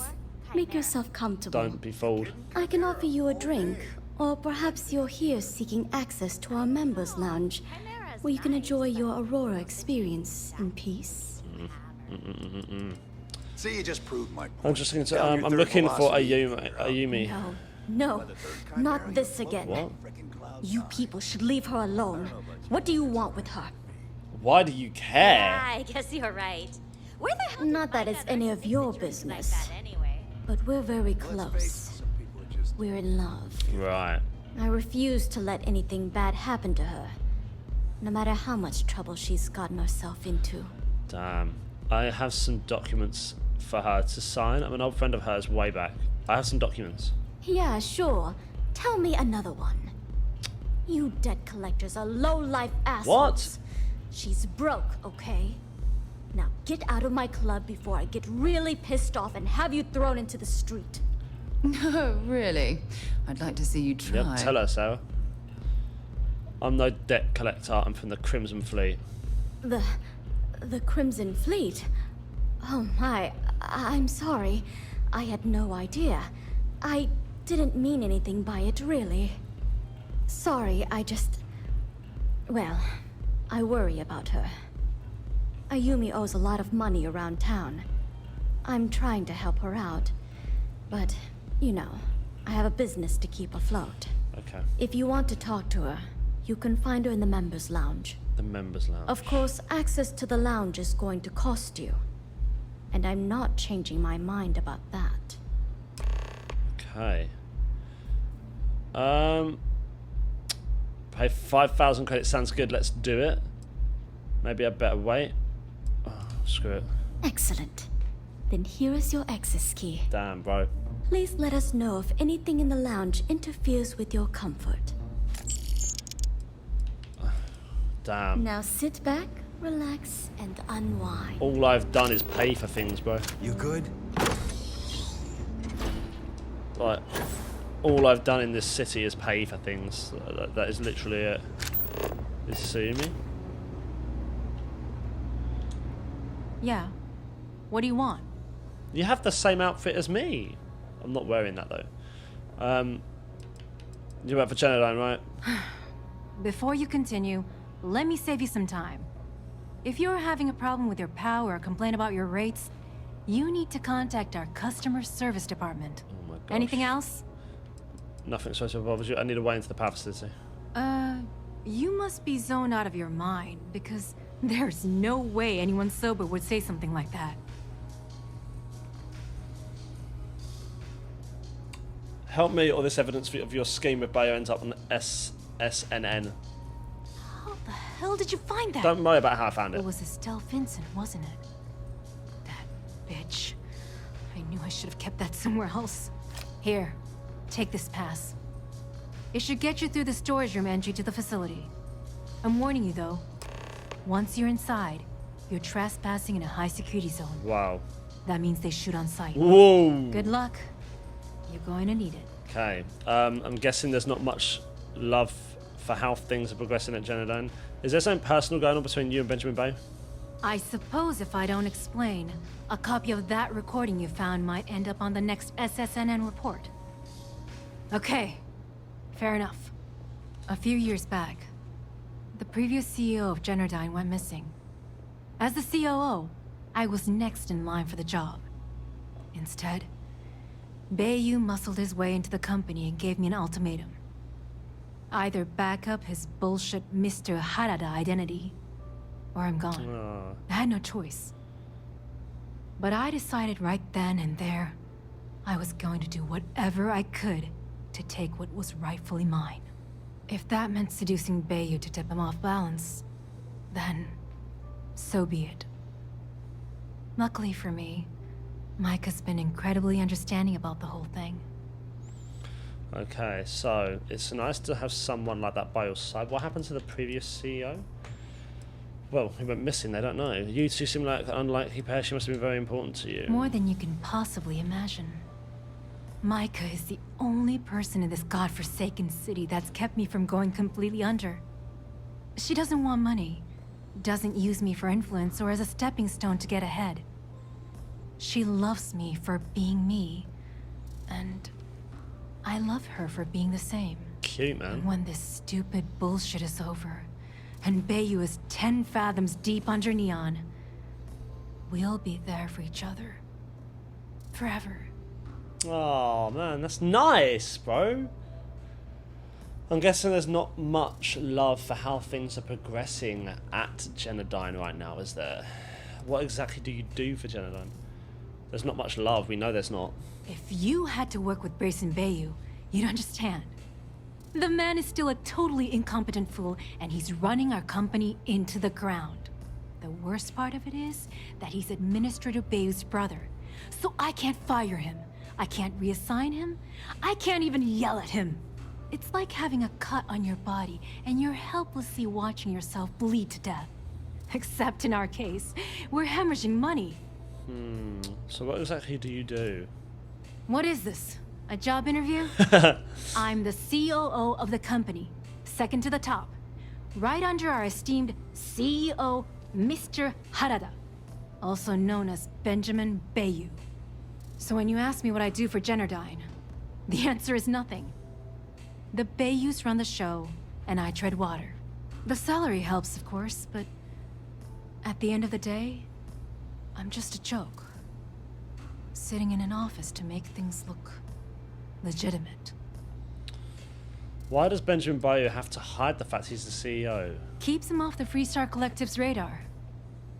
make yourself comfortable. Don't be fooled. I can offer you a drink, or perhaps you're here seeking access to our members' lounge, where you can enjoy your Aurora experience in peace. See, you just proved my point. I'm just going to. I'm looking for Ayumi. No, not this again. What? You people should leave her alone. What do you want with her? Why do you care? Yeah, I guess you're right. Where the hell? Not that it's any of your business, but we're very close. We're in love. Right. I refuse to let anything bad happen to her, no matter how much trouble she's gotten herself into. Damn. I have some documents for her to sign. I'm an old friend of hers way back. I have some documents. Yeah, sure. Tell me another one. You debt collectors are low-life assholes. What? She's broke, okay? Now get out of my club before I get really pissed off and have you thrown into the street. No, really? I'd like to see you try. Yep, tell her, Sarah. I'm no debt collector. I'm from the Crimson Fleet. The Crimson Fleet? Oh my, I'm sorry. I had no idea. I didn't mean anything by it, really. Sorry, well, I worry about her. Ayumi owes a lot of money around town. I'm trying to help her out, but, you know, I have a business to keep afloat. Okay. If you want to talk to her, you can find her in the members' lounge. The members' lounge. Of course, access to the lounge is going to cost you. And I'm not changing my mind about that. Okay. Pay 5,000 credits sounds good. Let's do it. Maybe I better wait. Oh, screw it. Excellent. Then here is your access key. Damn, bro. Please let us know if anything in the lounge interferes with your comfort. Damn. Now sit back, relax, and unwind. All I've done is pay for things, bro. You good? Like, all I've done in this city is pay for things. That is literally it. Is see me? Yeah. What do you want? You have the same outfit as me. I'm not wearing that though. You went for Genodyne, right? Before you continue, let me save you some time. If you're having a problem with your POW or complain about your rates, you need to contact our customer service department. Oh my gosh. Anything else? Nothing supposed to bother you. I need a way into the power facility. You must be zoned out of your mind, because there's no way anyone sober would say something like that. Help me, or this evidence of your scheme with Bayo ends up on SSNN. How the hell did you find that? Don't worry about how I found it. It was Estelle Vincent, wasn't it? That bitch. I knew I should have kept that somewhere else. Here, take this pass. It should get you through the storage room entry to the facility. I'm warning you though, once you're inside, you're trespassing in a high security zone. Wow. That means they shoot on sight. Whoa. Good luck. You're going to need it. Okay. I'm guessing there's not much love for how things are progressing at Genodyne. Is there something personal going on between you and Benjamin Bay? I suppose if I don't explain, a copy of that recording you found might end up on the next SSNN report. Okay, fair enough. A few years back, the previous CEO of Genodyne went missing. As the COO, I was next in line for the job. Instead, Bayu muscled his way into the company and gave me an ultimatum. Either back up his bullshit Mr. Harada identity, or I'm gone. I had no choice. But I decided right then and there, I was going to do whatever I could to take what was rightfully mine. If that meant seducing Bayu to tip him off balance, then so be it. Luckily for me, Mike has been incredibly understanding about the whole thing. Okay, so it's nice to have someone like that by your side. What happened to the previous CEO? Well, he went missing, they don't know. You two seem like an unlikely pair. She must have been very important to you. More than you can possibly imagine. Micah is the only person in this godforsaken city that's kept me from going completely under. She doesn't want money, doesn't use me for influence or as a stepping stone to get ahead. She loves me for being me, and I love her for being the same. Cute, man. And when this stupid bullshit is over, and Bayu is 10 fathoms deep under Neon, we'll be there for each other. Forever. Oh, man, that's nice, bro. I'm guessing there's not much love for how things are progressing at Genodyne right now, is there? What exactly do you do for Genodyne? There's not much love, we know there's not. If you had to work with Grayson Bayu, you'd understand. The man is still a totally incompetent fool, and he's running our company into the ground. The worst part of it is that he's Administrator Bayu's brother, so I can't fire him. I can't reassign him. I can't even yell at him. It's like having a cut on your body, and you're helplessly watching yourself bleed to death. Except in our case, we're hemorrhaging money. So what exactly do you do? What is this? A job interview? I'm the COO of the company, second to the top, right under our esteemed CEO Mr. Harada, also known as Benjamin Bayou. So when you ask me what I do for Generdyne, the answer is nothing. The Bayous run the show, and I tread water. The salary helps, of course, but at the end of the day, I'm just a joke. Sitting in an office to make things look legitimate. Why does Benjamin Bayou have to hide the fact he's the CEO? Keeps him off the Freestar Collective's radar.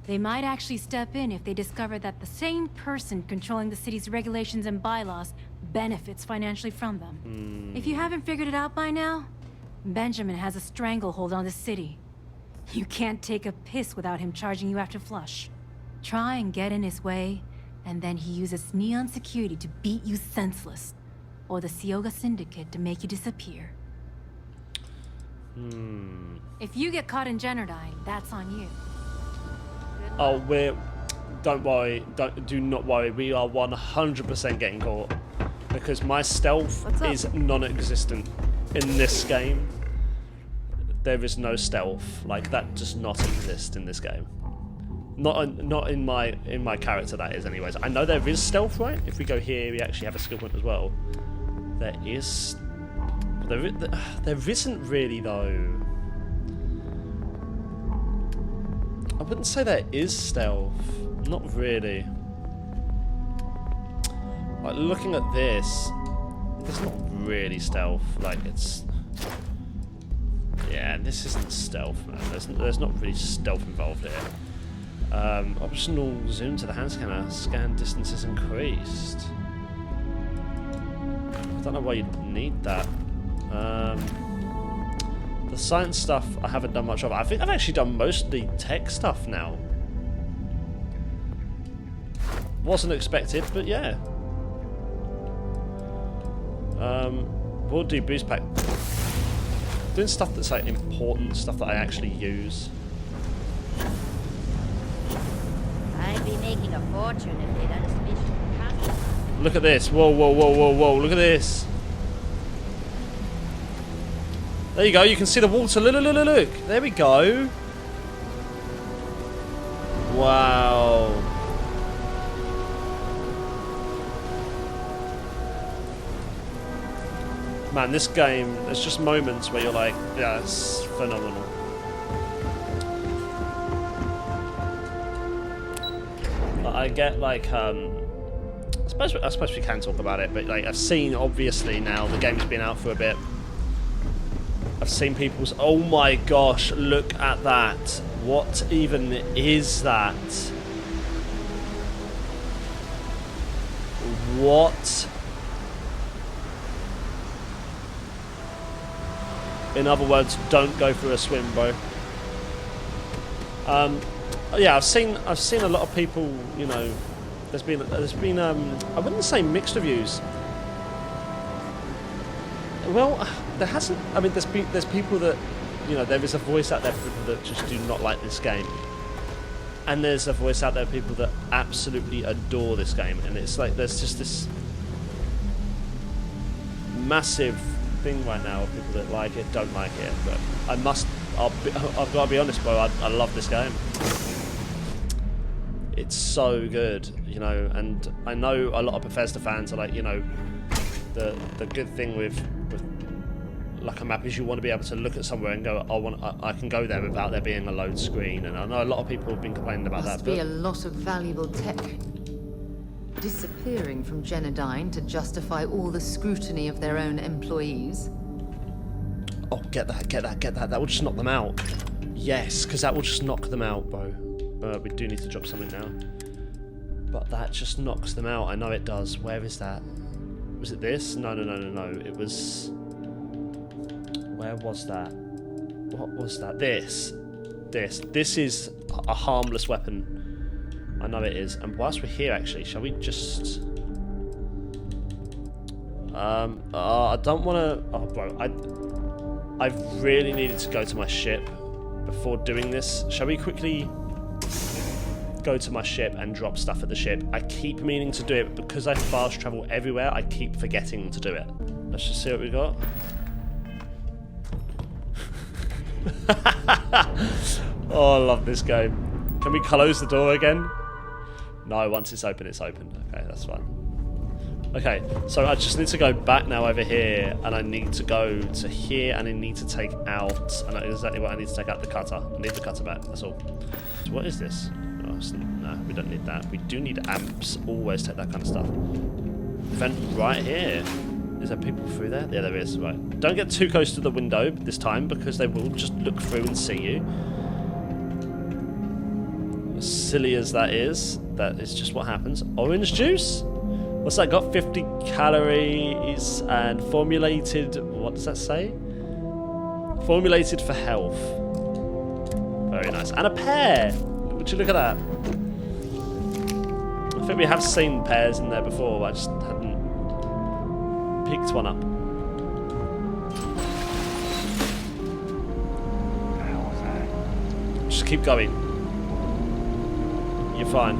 They might actually step in if they discover that the same person controlling the city's regulations and bylaws benefits financially from them. If you haven't figured it out by now, Benjamin has a stranglehold on the city. You can't take a piss without him charging you after flush. Try and get in his way, and then he uses Neon security to beat you senseless, or the Sioga Syndicate to make you disappear. If you get caught in Generdyne, that's on you. Oh, don't worry, do not worry. We are 100% getting caught because my stealth is non-existent in this game. There is no stealth. Like, that does not exist in this game. Not in my character, that is, anyways. I know there is stealth, right? If we go here, we actually have a skill point as well. There is. There isn't really, though. I wouldn't say there is stealth. Not really. Like, looking at this, there's not really stealth. Like, it's... Yeah, this isn't stealth, man. There's not really stealth involved here. Optional zoom to the hand scanner. Scan distance is increased. I don't know why you'd need that. The science stuff I haven't done much of. I think I've actually done mostly tech stuff now. Wasn't expected, but yeah. We'll do boost pack. Doing stuff that's like important, stuff that I actually use. I'd be making a fortune if they'd done a mission. Look at this. Whoa, whoa, whoa, whoa, whoa. Look at this. There you go. You can see the water. Look, look, look, look. There we go. Wow. Man, this game, there's just moments where you're like, yeah, it's phenomenal. I get like, I suppose we can talk about it, but like I've seen, obviously now the game's been out for a bit. I've seen people's, oh my gosh, look at that. What even is that? What? In other words, don't go for a swim, bro. Yeah, I've seen a lot of people, you know, there's been I wouldn't say mixed reviews. Well, there hasn't. I mean, there's people that, you know, there is a voice out there for people that just do not like this game, and there's a voice out there for people that absolutely adore this game, and it's like there's just this massive thing right now of people that like it, don't like it. But I've got to be honest, bro. I love this game. It's so good, you know, and I know a lot of Bethesda fans are like, you know, the good thing with like a map is you want to be able to look at somewhere and go, I can go there without there being a load screen, and I know a lot of people have been complaining about that. Must be a lot of valuable tech disappearing from Generdyne to justify all the scrutiny of their own employees. Oh, get that. That will just knock them out. Yes, because that will just knock them out, bro. We do need to drop something now. But that just knocks them out. I know it does. Where is that? Was it this? No. It was... Where was that? What was that? This is a harmless weapon. I know it is. And whilst we're here, actually, shall we just... I don't want to... Oh, bro, I really needed to go to my ship before doing this. Shall we quickly go to my ship and drop stuff at the ship? I keep meaning to do it, but because I fast travel everywhere, I keep forgetting to do it. Let's just see what we got. Oh, I love this game. Can we close the door again? No, once it's open, it's open. Okay, that's fine. Okay, so I just need to go back now over here, and I need to go to here, and I need to take out, I know exactly what I need to take out, the cutter. I need the cutter back, that's all. So what is this? Oh, no, we don't need that. We do need amps, always take that kind of stuff. Vent right here. Is there people through there? Yeah, there is, right. Don't get too close to the window this time, because they will just look through and see you. As silly as that is just what happens. Orange juice? What's that got? 50 calories and formulated... What does that say? Formulated for health. Very nice. And a pear! Would you look at that? I think we have seen pears in there before, but I just hadn't picked one up. Just keep going. You're fine.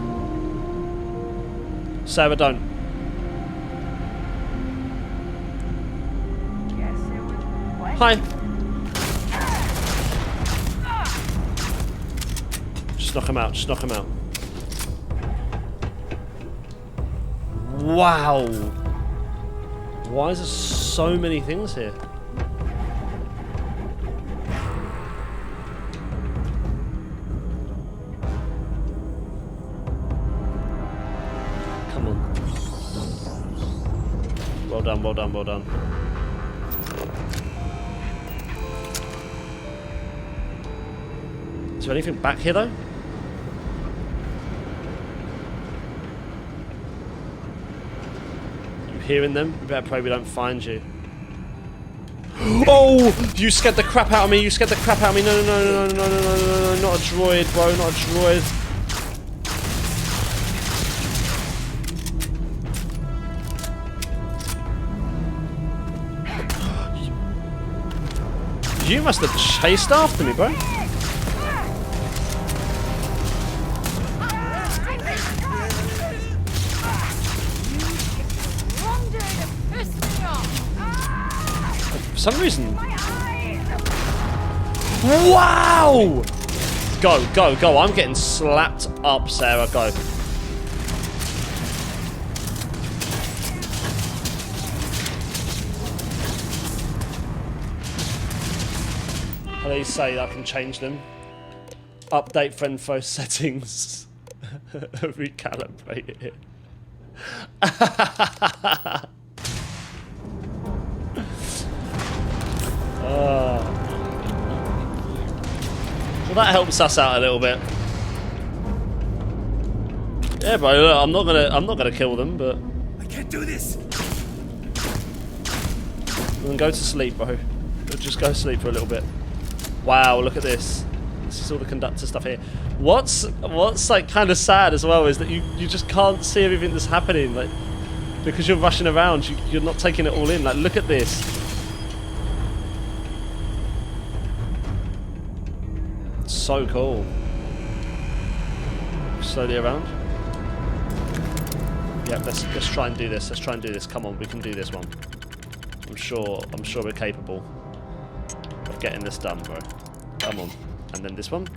Sarah, don't. Hi. Just knock him out. Just knock him out. Wow. Why is there so many things here? Come on. Well done, well done, well done. Is there anything back here though? You hearing them? You better pray we don't find you. Oh! You scared the crap out of me! You scared the crap out of me! No, no, no, no, no, no, no, no, no, no, not a droid, bro, not a droid. You must have chased after me, bro. For some reason. Wow! Go, go, go. I'm getting slapped up, Sarah. Go. Please say I can change them. Update friend-fo settings. Recalibrate it. Well, that helps us out a little bit. Yeah, bro. Look, I'm not gonna kill them, but I can't do this. Then go to sleep, bro. Just go to sleep for a little bit. Wow, look at this. This is all the conductor stuff here. What's like kind of sad as well is that you just can't see everything that's happening, like because you're rushing around. You're not taking it all in. Like, look at this. It's so cool. Slowly around. Yeah, let's try and do this. Let's try and do this. Come on, we can do this one. I'm sure we're capable of getting this done, bro. Come on. And then this one.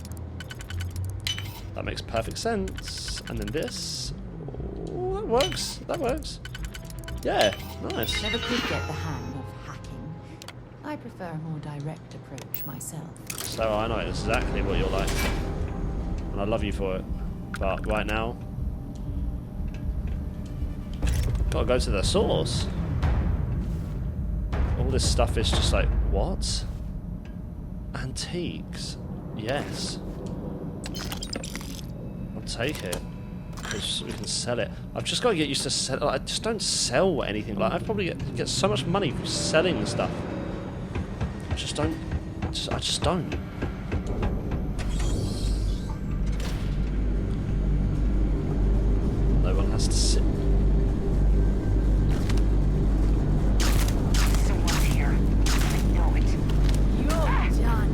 That makes perfect sense. And then this. Ooh, that works. That works. Yeah, nice. Never could get the hang of hacking. I prefer a more direct approach myself. So I know exactly what you're like. And I love you for it. But right now, gotta go to the source. All this stuff is just like, what? Antiques. Yes. I'll take it. Because we can sell it. I've just got to get used to sell. Like, I just don't sell anything. Like, I probably get so much money from selling stuff. I just don't. I just don't. No one has to sit. Someone's here. I know it. You're done.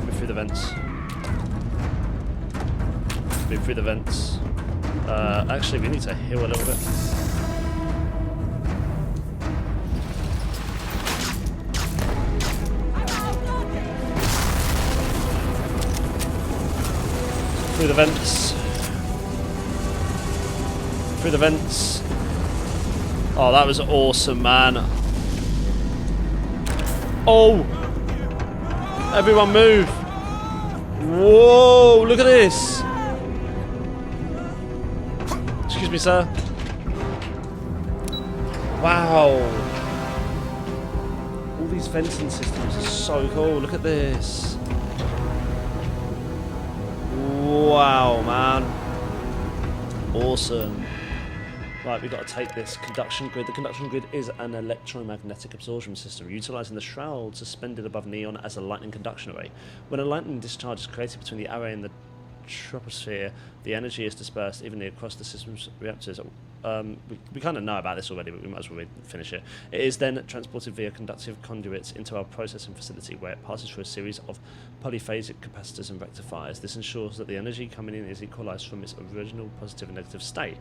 Move through the vents. Move through the vents. Actually, we need to heal a little bit. Through the vents. Through the vents. Oh, that was awesome, man. Oh! Everyone move! Whoa! Look at this! Excuse me, sir. Wow! All these venting systems are so cool. Look at this. Wow, man. Awesome. Right, we've got to take this conduction grid. The conduction grid is an electromagnetic absorption system, utilising the shroud suspended above Neon as a lightning conduction array. When a lightning discharge is created between the array and the troposphere, the energy is dispersed evenly across the system's reactors. We kind of know about this already, but we might as well finish it. It is then transported via conductive conduits into our processing facility, where it passes through a series of polyphasic capacitors and rectifiers. This ensures that the energy coming in is equalised from its original positive and negative state.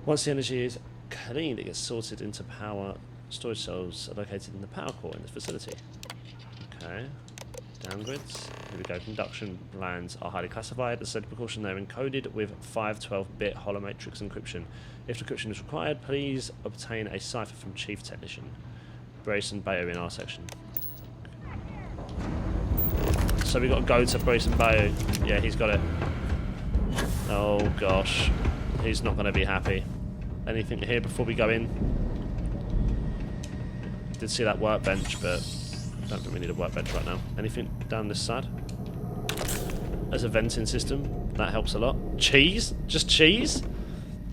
Once the energy is cleaned, it gets sorted into power storage cells located in the power core in the facility. Okay. Downgrids. Here we go. Conduction plans are highly classified. As a precaution, they're encoded with 512-bit holomatrix encryption. If decryption is required, please obtain a cipher from Chief Technician. Brace and Bayo in our section. So we got to go to Brace and Bayo. Yeah, he's got it. Oh gosh. He's not going to be happy. Anything here before we go in? Did see that workbench, but I don't think we need a workbench right now. Anything down this side? As a venting system, that helps a lot. Cheese? Just cheese?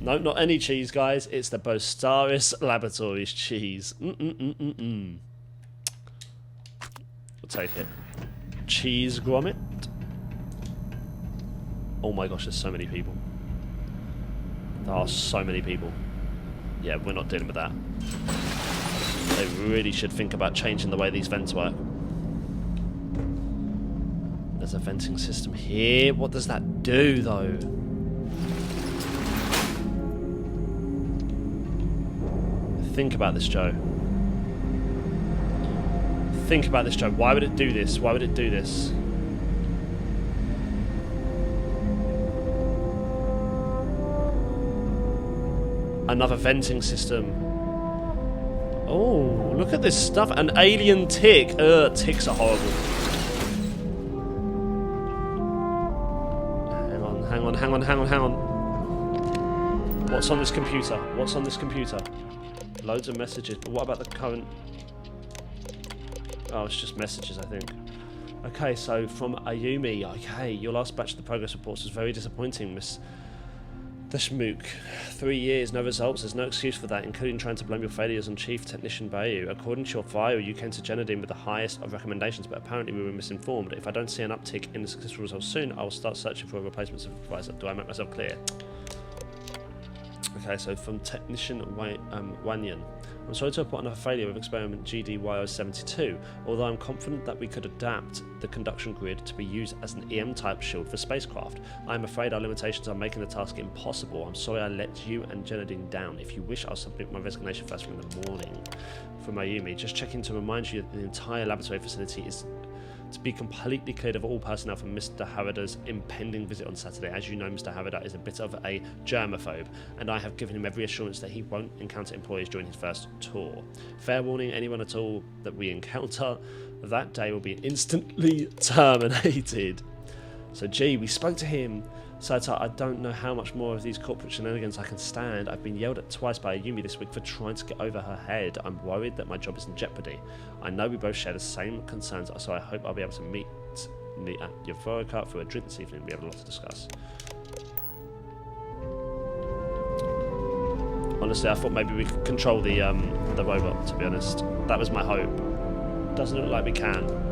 No, not any cheese, guys. It's the Bostaris Laboratories cheese. We'll take it. Cheese grommet. Oh my gosh, there's so many people. There are so many people. Yeah, we're not dealing with that. They really should think about changing the way these vents work. There's a venting system here. What does that do, though? Think about this, Joe. Think about this, Joe. Why would it do this? Why would it do this? Another venting system. Oh, look at this stuff. An alien tick. Ugh, ticks are horrible. Hang on. What's on this computer? What's on this computer? Loads of messages, but what about the current? Oh, it's just messages, I think. Okay, so from Ayumi. Okay, your last batch of the progress reports was very disappointing, Miss the Schmook. 3 years, no results. There's no excuse for that, including trying to blame your failures on Chief Technician Bayu. According to your file, you came to Genadine with the highest of recommendations, but apparently we were misinformed. If I don't see an uptick in the successful results soon, I will start searching for a replacement supervisor. Do I make myself clear? Okay, so from Technician Wanyan. I'm sorry to report another failure of experiment GDYO72, although I'm confident that we could adapt the conduction grid to be used as an EM-type shield for spacecraft. I'm afraid our limitations are making the task impossible. I'm sorry I let you and Genadine down. If you wish, I'll submit my resignation first thing in the morning. From Mayumi, just checking to remind you that the entire laboratory facility is to be completely cleared of all personnel from Mr. Harada's impending visit on Saturday. As you know, Mr. Harada is a bit of a germaphobe, and I have given him every assurance that he won't encounter employees during his first tour. Fair warning, anyone at all that we encounter that day will be instantly terminated. So, gee, we spoke to him. Saita, I don't know how much more of these corporate shenanigans I can stand. I've been yelled at twice by Ayumi this week for trying to get over her head. I'm worried that my job is in jeopardy. I know we both share the same concerns, so I hope I'll be able to meet at Euphorica for a drink this evening. We have a lot to discuss. Honestly, I thought maybe we could control the robot, to be honest. That was my hope. Doesn't look like we can.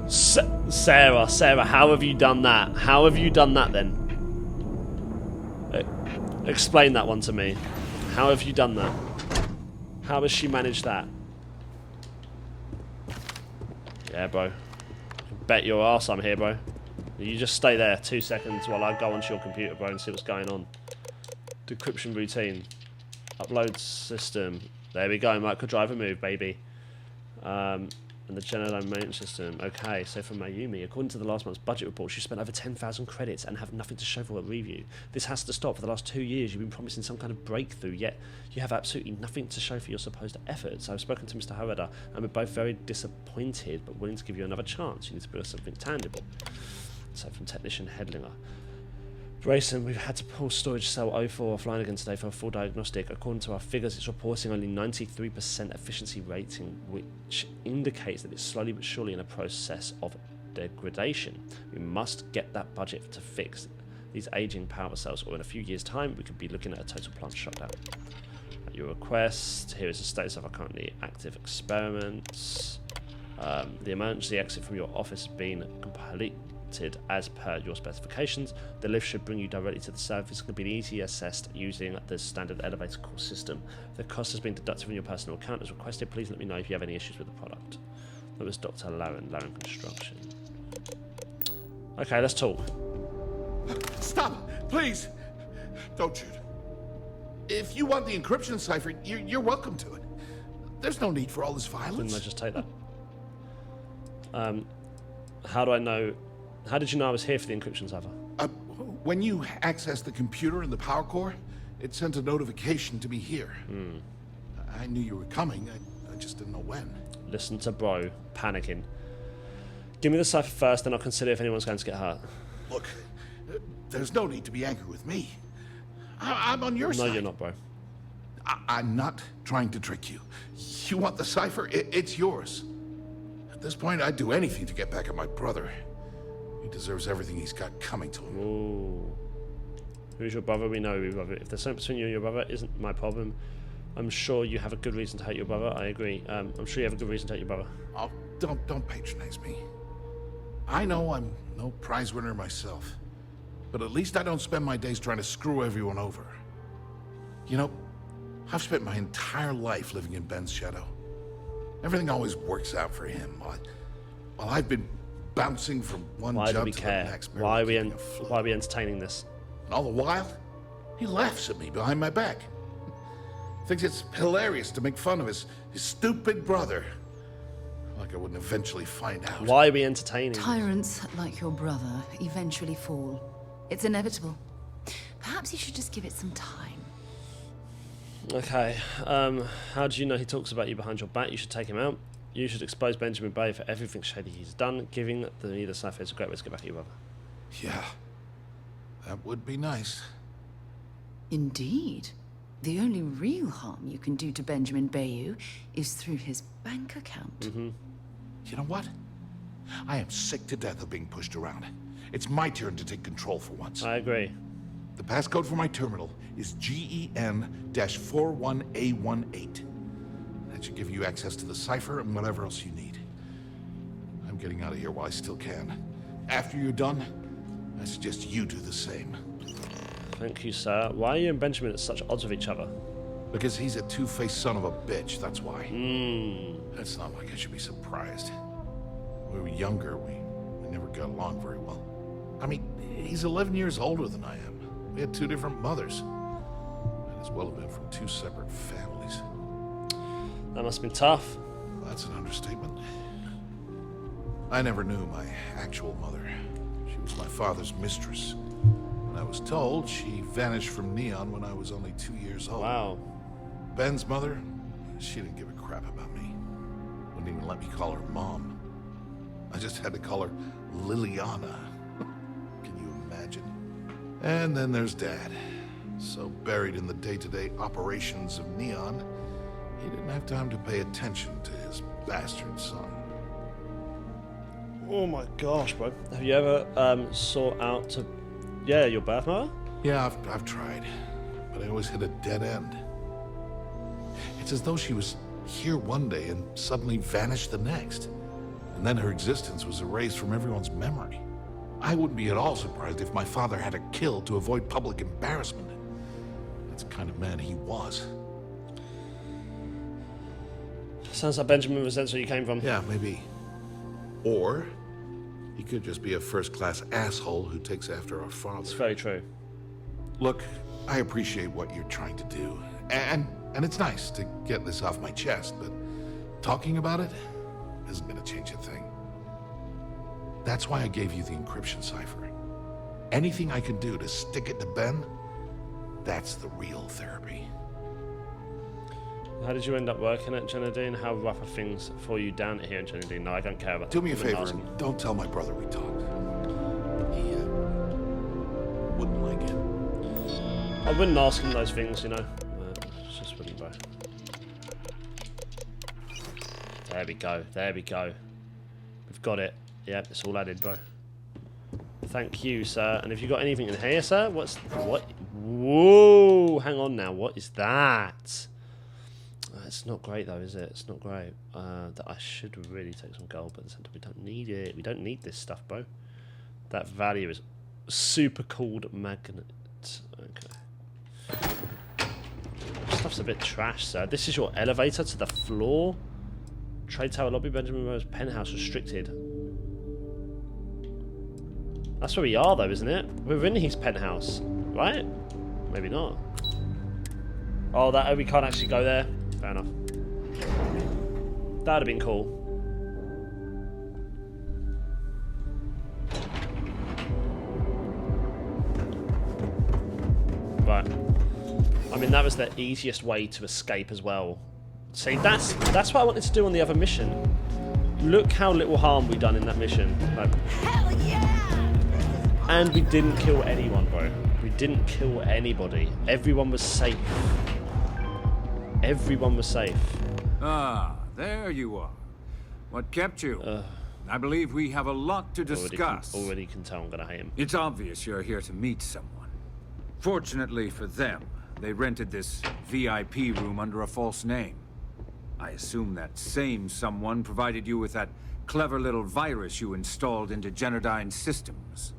Sarah, how have you done that? How have you done that then? Explain that one to me. How have you done that? How has she managed that? Yeah, bro. Bet your ass I'm here, bro. You just stay there 2 seconds while I go onto your computer, bro, and see what's going on. Decryption routine. Upload system. There we go. Microdriver move, baby. and the general maintenance system. Okay, so from Mayumi, according to the last month's budget report, she spent over 10,000 credits and have nothing to show for a review. This has to stop. For the last 2 years, you've been promising some kind of breakthrough, yet you have absolutely nothing to show for your supposed efforts. I've spoken to Mr. Harada, and we're both very disappointed, but willing to give you another chance. You need to bring us something tangible. So from Technician Headlinger. Grayson, we've had to pull storage cell 04 offline again today for a full diagnostic. According to our figures, it's reporting only 93% efficiency rating, which indicates that it's slowly but surely in a process of degradation. We must get that budget to fix these aging power cells, or in a few years' time, we could be looking at a total plant shutdown. At your request, here is the status of our currently active experiments. The emergency exit from your office has been completed as per your specifications. The lift should bring you directly to the surface. It can be easily assessed using the standard elevator course system. The cost has been deducted from your personal account as requested. Please let me know if you have any issues with the product. That was Dr. Laren Construction. Okay, let's talk. Stop, please. Don't shoot. If you want the encryption cipher, you're welcome to it. There's no need for all this violence. Didn't I just take that? How do I know? How did you know I was here for the encryption cipher? When you accessed the computer in the power core, it sent a notification to me here. I knew you were coming. I just didn't know when. Listen to bro, panicking. Give me the cipher first, then I'll consider if anyone's going to get hurt. Look, there's no need to be angry with me. I'm on your side. No, you're not, bro. I'm not trying to trick you. You want the cipher? It's yours. At this point, I'd do anything to get back at my brother. He deserves everything he's got coming to him. Ooh. Who's your brother? We know your brother. If there's something between you and your brother, isn't my problem. I'm sure you have a good reason to hate your brother. I agree. I'm sure you have a good reason to hate your brother. Oh, don't patronize me. I know I'm no prize winner myself, but at least I don't spend my days trying to screw everyone over. You know, I've spent my entire life living in Ben's shadow. Everything always works out for him, while I've been bouncing from one Why do job we to care? the next. Why are we entertaining this? And all the while, he laughs at me behind my back. Thinks it's hilarious to make fun of his stupid brother. Like I wouldn't eventually find out. Why are we entertaining? Tyrants like your brother eventually fall. It's inevitable. Perhaps you should just give it some time. Okay. How do you know he talks about you behind your back? You should take him out. You should expose Benjamin Bay for everything shady he's done. Giving the cipher is a great way to get back at your brother. Yeah. That would be nice. Indeed. The only real harm you can do to Benjamin Bayou is through his bank account. You know what? I am sick to death of being pushed around. It's my turn to take control for once. I agree. The passcode for my terminal is GEN-41A18. That should give you access to the cipher and whatever else you need. I'm getting out of here while I still can. After you're done, I suggest you do the same. Thank you, sir. Why are you and Benjamin at such odds with each other? Because he's a two-faced son of a bitch, that's why. It's not like I should be surprised. When we were younger, we never got along very well. I mean, he's 11 years older than I am. We had two different mothers. Might as well have been from two separate families. That must have been tough. Well, that's an understatement. I never knew my actual mother. She was my father's mistress. And I was told she vanished from Neon when I was only 2 years old. Wow. Ben's mother, she didn't give a crap about me. Wouldn't even let me call her Mom. I just had to call her Liliana. Can you imagine? And then there's Dad. So buried in the day-to-day operations of Neon, he didn't have time to pay attention to his bastard son. Oh my gosh, bro. Have you ever sought out to... Yeah, your birth mother? Yeah, I've tried, but I always hit a dead end. It's as though she was here one day and suddenly vanished the next. And then her existence was erased from everyone's memory. I wouldn't be at all surprised if my father had her killed to avoid public embarrassment. That's the kind of man he was. Sounds like Benjamin resents where you came from. Yeah, maybe. Or he could just be a first-class asshole who takes after our father. It's very true. Look, I appreciate what you're trying to do. And it's nice to get this off my chest, but talking about it, isn't gonna change a thing. That's why I gave you the encryption cipher. Anything I can do to stick it to Ben, that's the real therapy. How did you end up working at Genadine? How rough are things for you down here in Genadine? No, I don't care about that. Do me a I wouldn't favor ask him. and don't tell my brother we talked. He wouldn't like it. I wouldn't ask him those things, you know. It's just wouldn't, bro. There we go. There we go. We've got it. Yep, it's all added, bro. Thank you, sir. And have you got anything in here, sir? What? Whoa! Hang on now. What is that? It's not great though, is it? It's not great. That I should really take some gold, but at the same time, we don't need it. We don't need this stuff, bro. That value is super cooled magnet. Okay. Stuff's a bit trash, sir. This is your elevator to the floor. Trade tower lobby, Benjamin Rose, penthouse restricted. That's where we are, though, isn't it? We're in his penthouse, right? Maybe not. Oh, that we can't actually go there. Fair enough. That'd have been cool. Right. I mean, that was the easiest way to escape as well. See, that's what I wanted to do on the other mission. Look how little harm we done in that mission. Like, hell yeah! And we didn't kill anyone, bro. We didn't kill anybody. Everyone was safe. Everyone was safe. Ah, there you are. What kept you? I believe we have a lot to discuss. Already can tell I'm gonna hate him. It's obvious you're here to meet someone. Fortunately for them, they rented this VIP room under a false name. I assume that same someone provided you with that clever little virus you installed into Genadine's systems.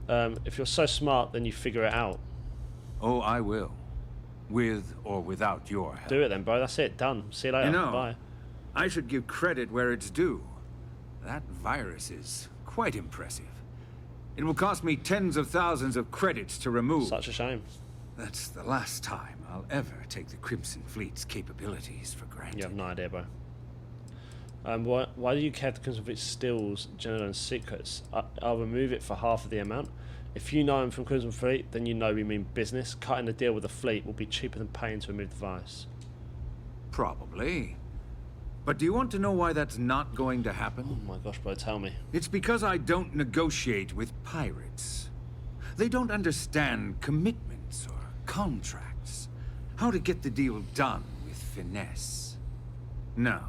If you're so smart, then you figure it out. Oh, I will. With or without your help. Do it then, bro. That's it. Done. See you later. You know, Bye. I should give credit where it's due. That virus is quite impressive. It will cost me tens of thousands of credits to remove. Such a shame. That's the last time I'll ever take the Crimson Fleet's capabilities for granted. You have no idea, bro. Why do you care if the Crimson Fleet steals Genadine's secrets? I'll remove it for half of the amount. If you know him from Crimson Fleet, then you know we mean business. Cutting the deal with the fleet will be cheaper than paying to remove the virus. Probably. But do you want to know why that's not going to happen? Oh my gosh, bro, tell me. It's because I don't negotiate with pirates. They don't understand commitments or contracts. How to get the deal done with finesse. No.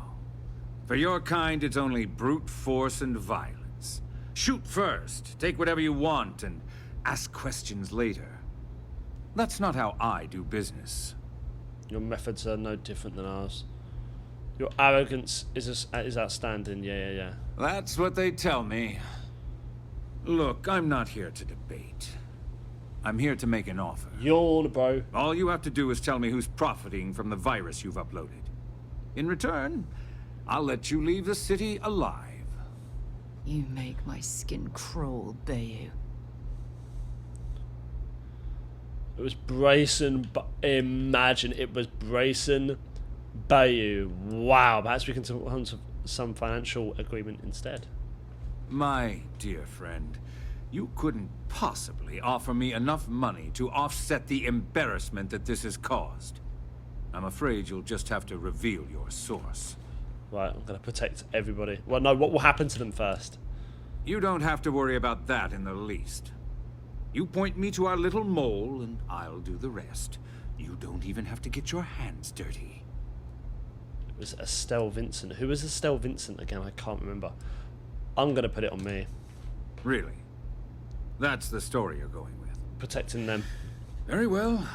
For your kind, it's only brute force and violence. Shoot first, take whatever you want, and ask questions later. That's not how I do business. Your methods are no different than ours. Your arrogance is outstanding. Yeah. That's what they tell me. Look, I'm not here to debate. I'm here to make an offer. Yawn, bro. All you have to do is tell me who's profiting from the virus you've uploaded. In return, I'll let you leave the city alive. You make my skin crawl, Bayou. It was Brayson, imagine it was Brayson Bayou. Wow, perhaps we can come to some financial agreement instead. My dear friend, you couldn't possibly offer me enough money to offset the embarrassment that this has caused. I'm afraid you'll just have to reveal your source. Right, I'm gonna protect everybody. Well, no, what will happen to them first? You don't have to worry about that in the least. You point me to our little mole, and I'll do the rest. You don't even have to get your hands dirty. It was Estelle Vincent. Who was Estelle Vincent again? I can't remember. I'm gonna put it on me. Really? That's the story you're going with? Protecting them. Very well.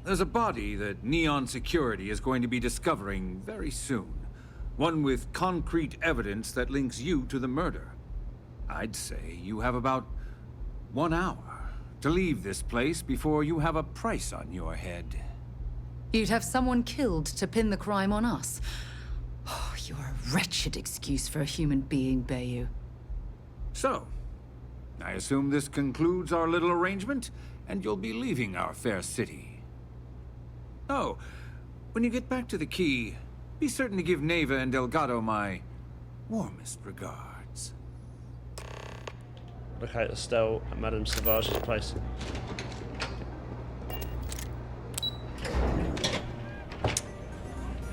There's a body that Neon Security is going to be discovering very soon. One with concrete evidence that links you to the murder. I'd say you have about 1 hour to leave this place before you have a price on your head. You'd have someone killed to pin the crime on us. Oh, you're a wretched excuse for a human being, Bayou. So, I assume this concludes our little arrangement, and you'll be leaving our fair city. Oh, when you get back to the key, Be certain to give Neva and Delgado my warmest regards. Locate Estelle at Madame Savage's place.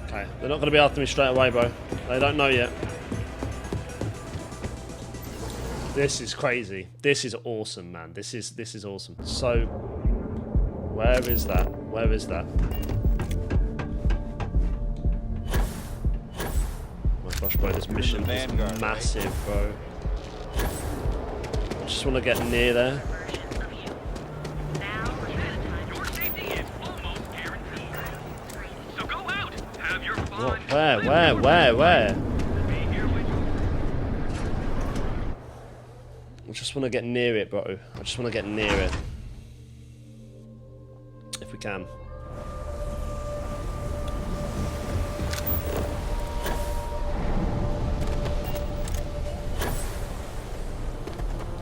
Okay, they're not going to be after me straight away, bro. They don't know yet. This is crazy. This is awesome, man. This is awesome. So, where is that? Where is that? Oh my gosh, bro, this mission is massive, bro. I just want to get near there. What? Where? I just want to get near it, bro. I just want to get near it. If we can.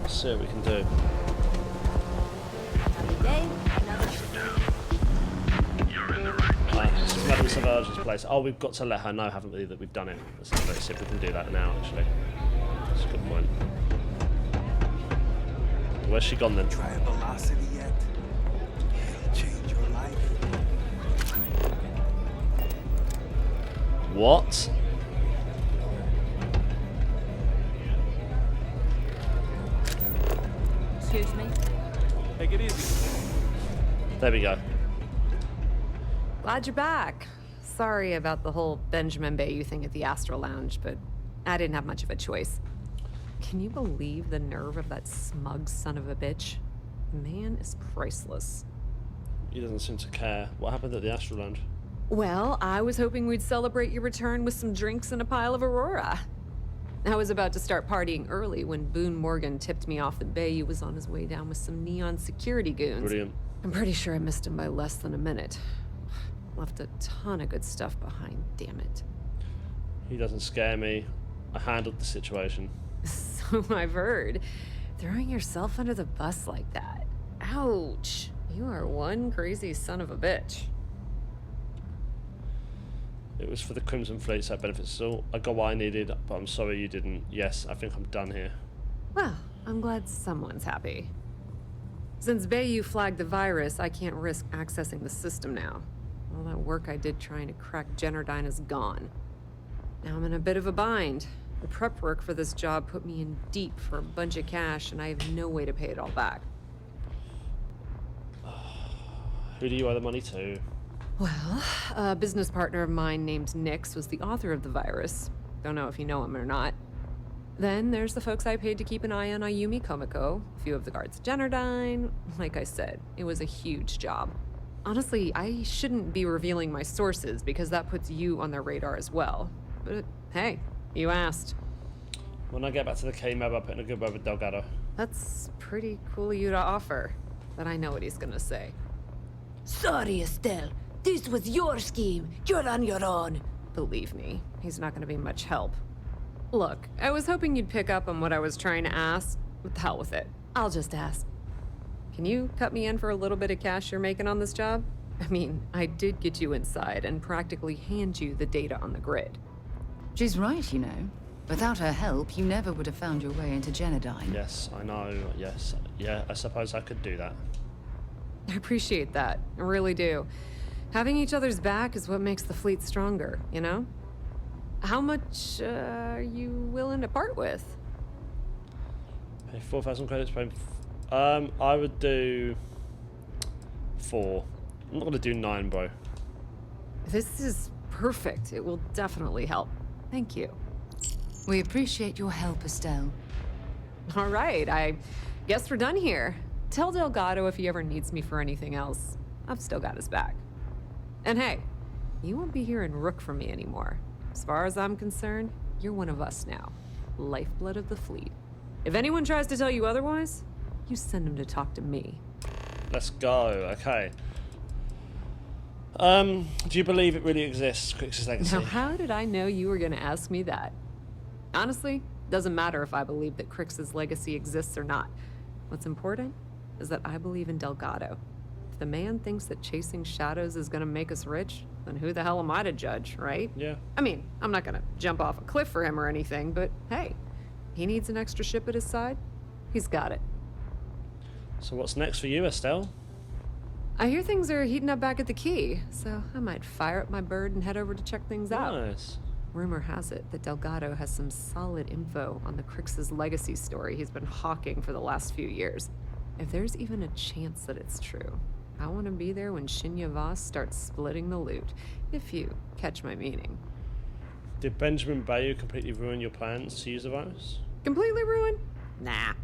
Let's see what we can do. This is Madame Savage's place. Oh, we've got to let her know, haven't we, that we've done it. Let's see if we can do that now, actually. That's a good point. Where's she gone then? Try a velocity yet? It'll change your life. What? Excuse me? Take it easy. There we go. Glad you're back. Sorry about the whole Benjamin Bayou thing at the Astral Lounge, but I didn't have much of a choice. Can you believe the nerve of that smug son of a bitch? The man is priceless. He doesn't seem to care. What happened at the Astral Lounge? Well, I was hoping we'd celebrate your return with some drinks and a pile of Aurora. I was about to start partying early when Boone Morgan tipped me off that Bayou was on his way down with some neon security goons. Brilliant. I'm pretty sure I missed him by less than a minute. Left a ton of good stuff behind, damn it. He doesn't scare me. I handled the situation. So I've heard. Throwing yourself under the bus like that. Ouch. You are one crazy son of a bitch. It was for the Crimson Fleet, so it benefits us all. I got what I needed, but I'm sorry you didn't. Yes, I think I'm done here. Well, I'm glad someone's happy. Since Bayou flagged the virus, I can't risk accessing the system now. All that work I did trying to crack Generdyne is gone. Now I'm in a bit of a bind. The prep work for this job put me in deep for a bunch of cash, and I have no way to pay it all back. Who do you owe the money to? Well, a business partner of mine named Nix was the author of the virus. Don't know if you know him or not. Then there's the folks I paid to keep an eye on Ayumi Komiko, a few of the guards at Generdyne. Like I said, it was a huge job. Honestly, I shouldn't be revealing my sources because that puts you on their radar as well. But hey, you asked. When I get back to the K-Mab, I'll put in a good word with Delgado. That's pretty cool of you to offer, but I know what he's gonna say. Sorry, Estelle. This was your scheme. You're on your own. Believe me, he's not gonna be much help. Look, I was hoping you'd pick up on what I was trying to ask. What the hell with it? I'll just ask. Can you cut me in for a little bit of cash you're making on this job? I mean, I did get you inside and practically hand you the data on the grid. She's right, you know. Without her help, you never would have found your way into Generdyne. Yes, I know. Yes. Yeah, I suppose I could do that. I appreciate that. I really do. Having each other's back is what makes the fleet stronger, you know? How much are you willing to part with? Pay 4,000 credits. I would do 4. I'm not gonna do 9, bro. This is perfect. It will definitely help. Thank you. We appreciate your help, Estelle. All right, I guess we're done here. Tell Delgado if he ever needs me for anything else. I've still got his back. And hey, you won't be hearing Rook from me anymore. As far as I'm concerned, you're one of us now. Lifeblood of the fleet. If anyone tries to tell you otherwise, you send them to talk to me. Let's go. Okay. Do you believe it really exists, Crix's legacy? Now, how did I know you were going to ask me that? Honestly, doesn't matter if I believe that Crix's legacy exists or not. What's important is that I believe in Delgado. If the man thinks that chasing shadows is going to make us rich, then who the hell am I to judge, right? Yeah. I mean, I'm not gonna jump off a cliff for him or anything, but hey, he needs an extra ship at his side. He's got it. So what's next for you, Estelle? I hear things are heating up back at the Key, so I might fire up my bird and head over to check things out. Nice. Rumor has it that Delgado has some solid info on the Crix's legacy story he's been hawking for the last few years. If there's even a chance that it's true, I want to be there when Shinya Voss starts splitting the loot, if you catch my meaning. Did Benjamin Bayou completely ruin your plans to use the virus? Completely ruined? Nah.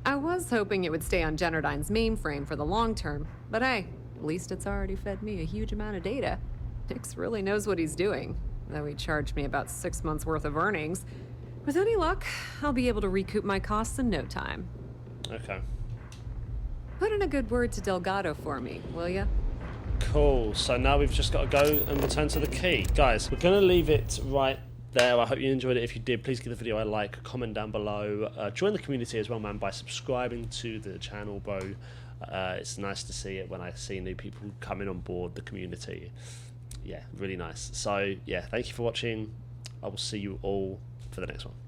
I was hoping it would stay on Generdyne's mainframe for the long term, but hey, at least it's already fed me a huge amount of data. Nix really knows what he's doing, though he charged me about 6 months worth of earnings. With any luck, I'll be able to recoup my costs in no time. Okay. Put in a good word to Delgado for me, will ya? Cool. So now we've just got to go and return to the Key. Guys, we're going to leave it right there. I hope you enjoyed it. If you did, please give the video a like, comment down below. Join the community as well, man, by subscribing to the channel, bro. It's nice to see it when I see new people coming on board the community. Yeah, really nice. So, yeah, thank you for watching. I will see you all for the next one.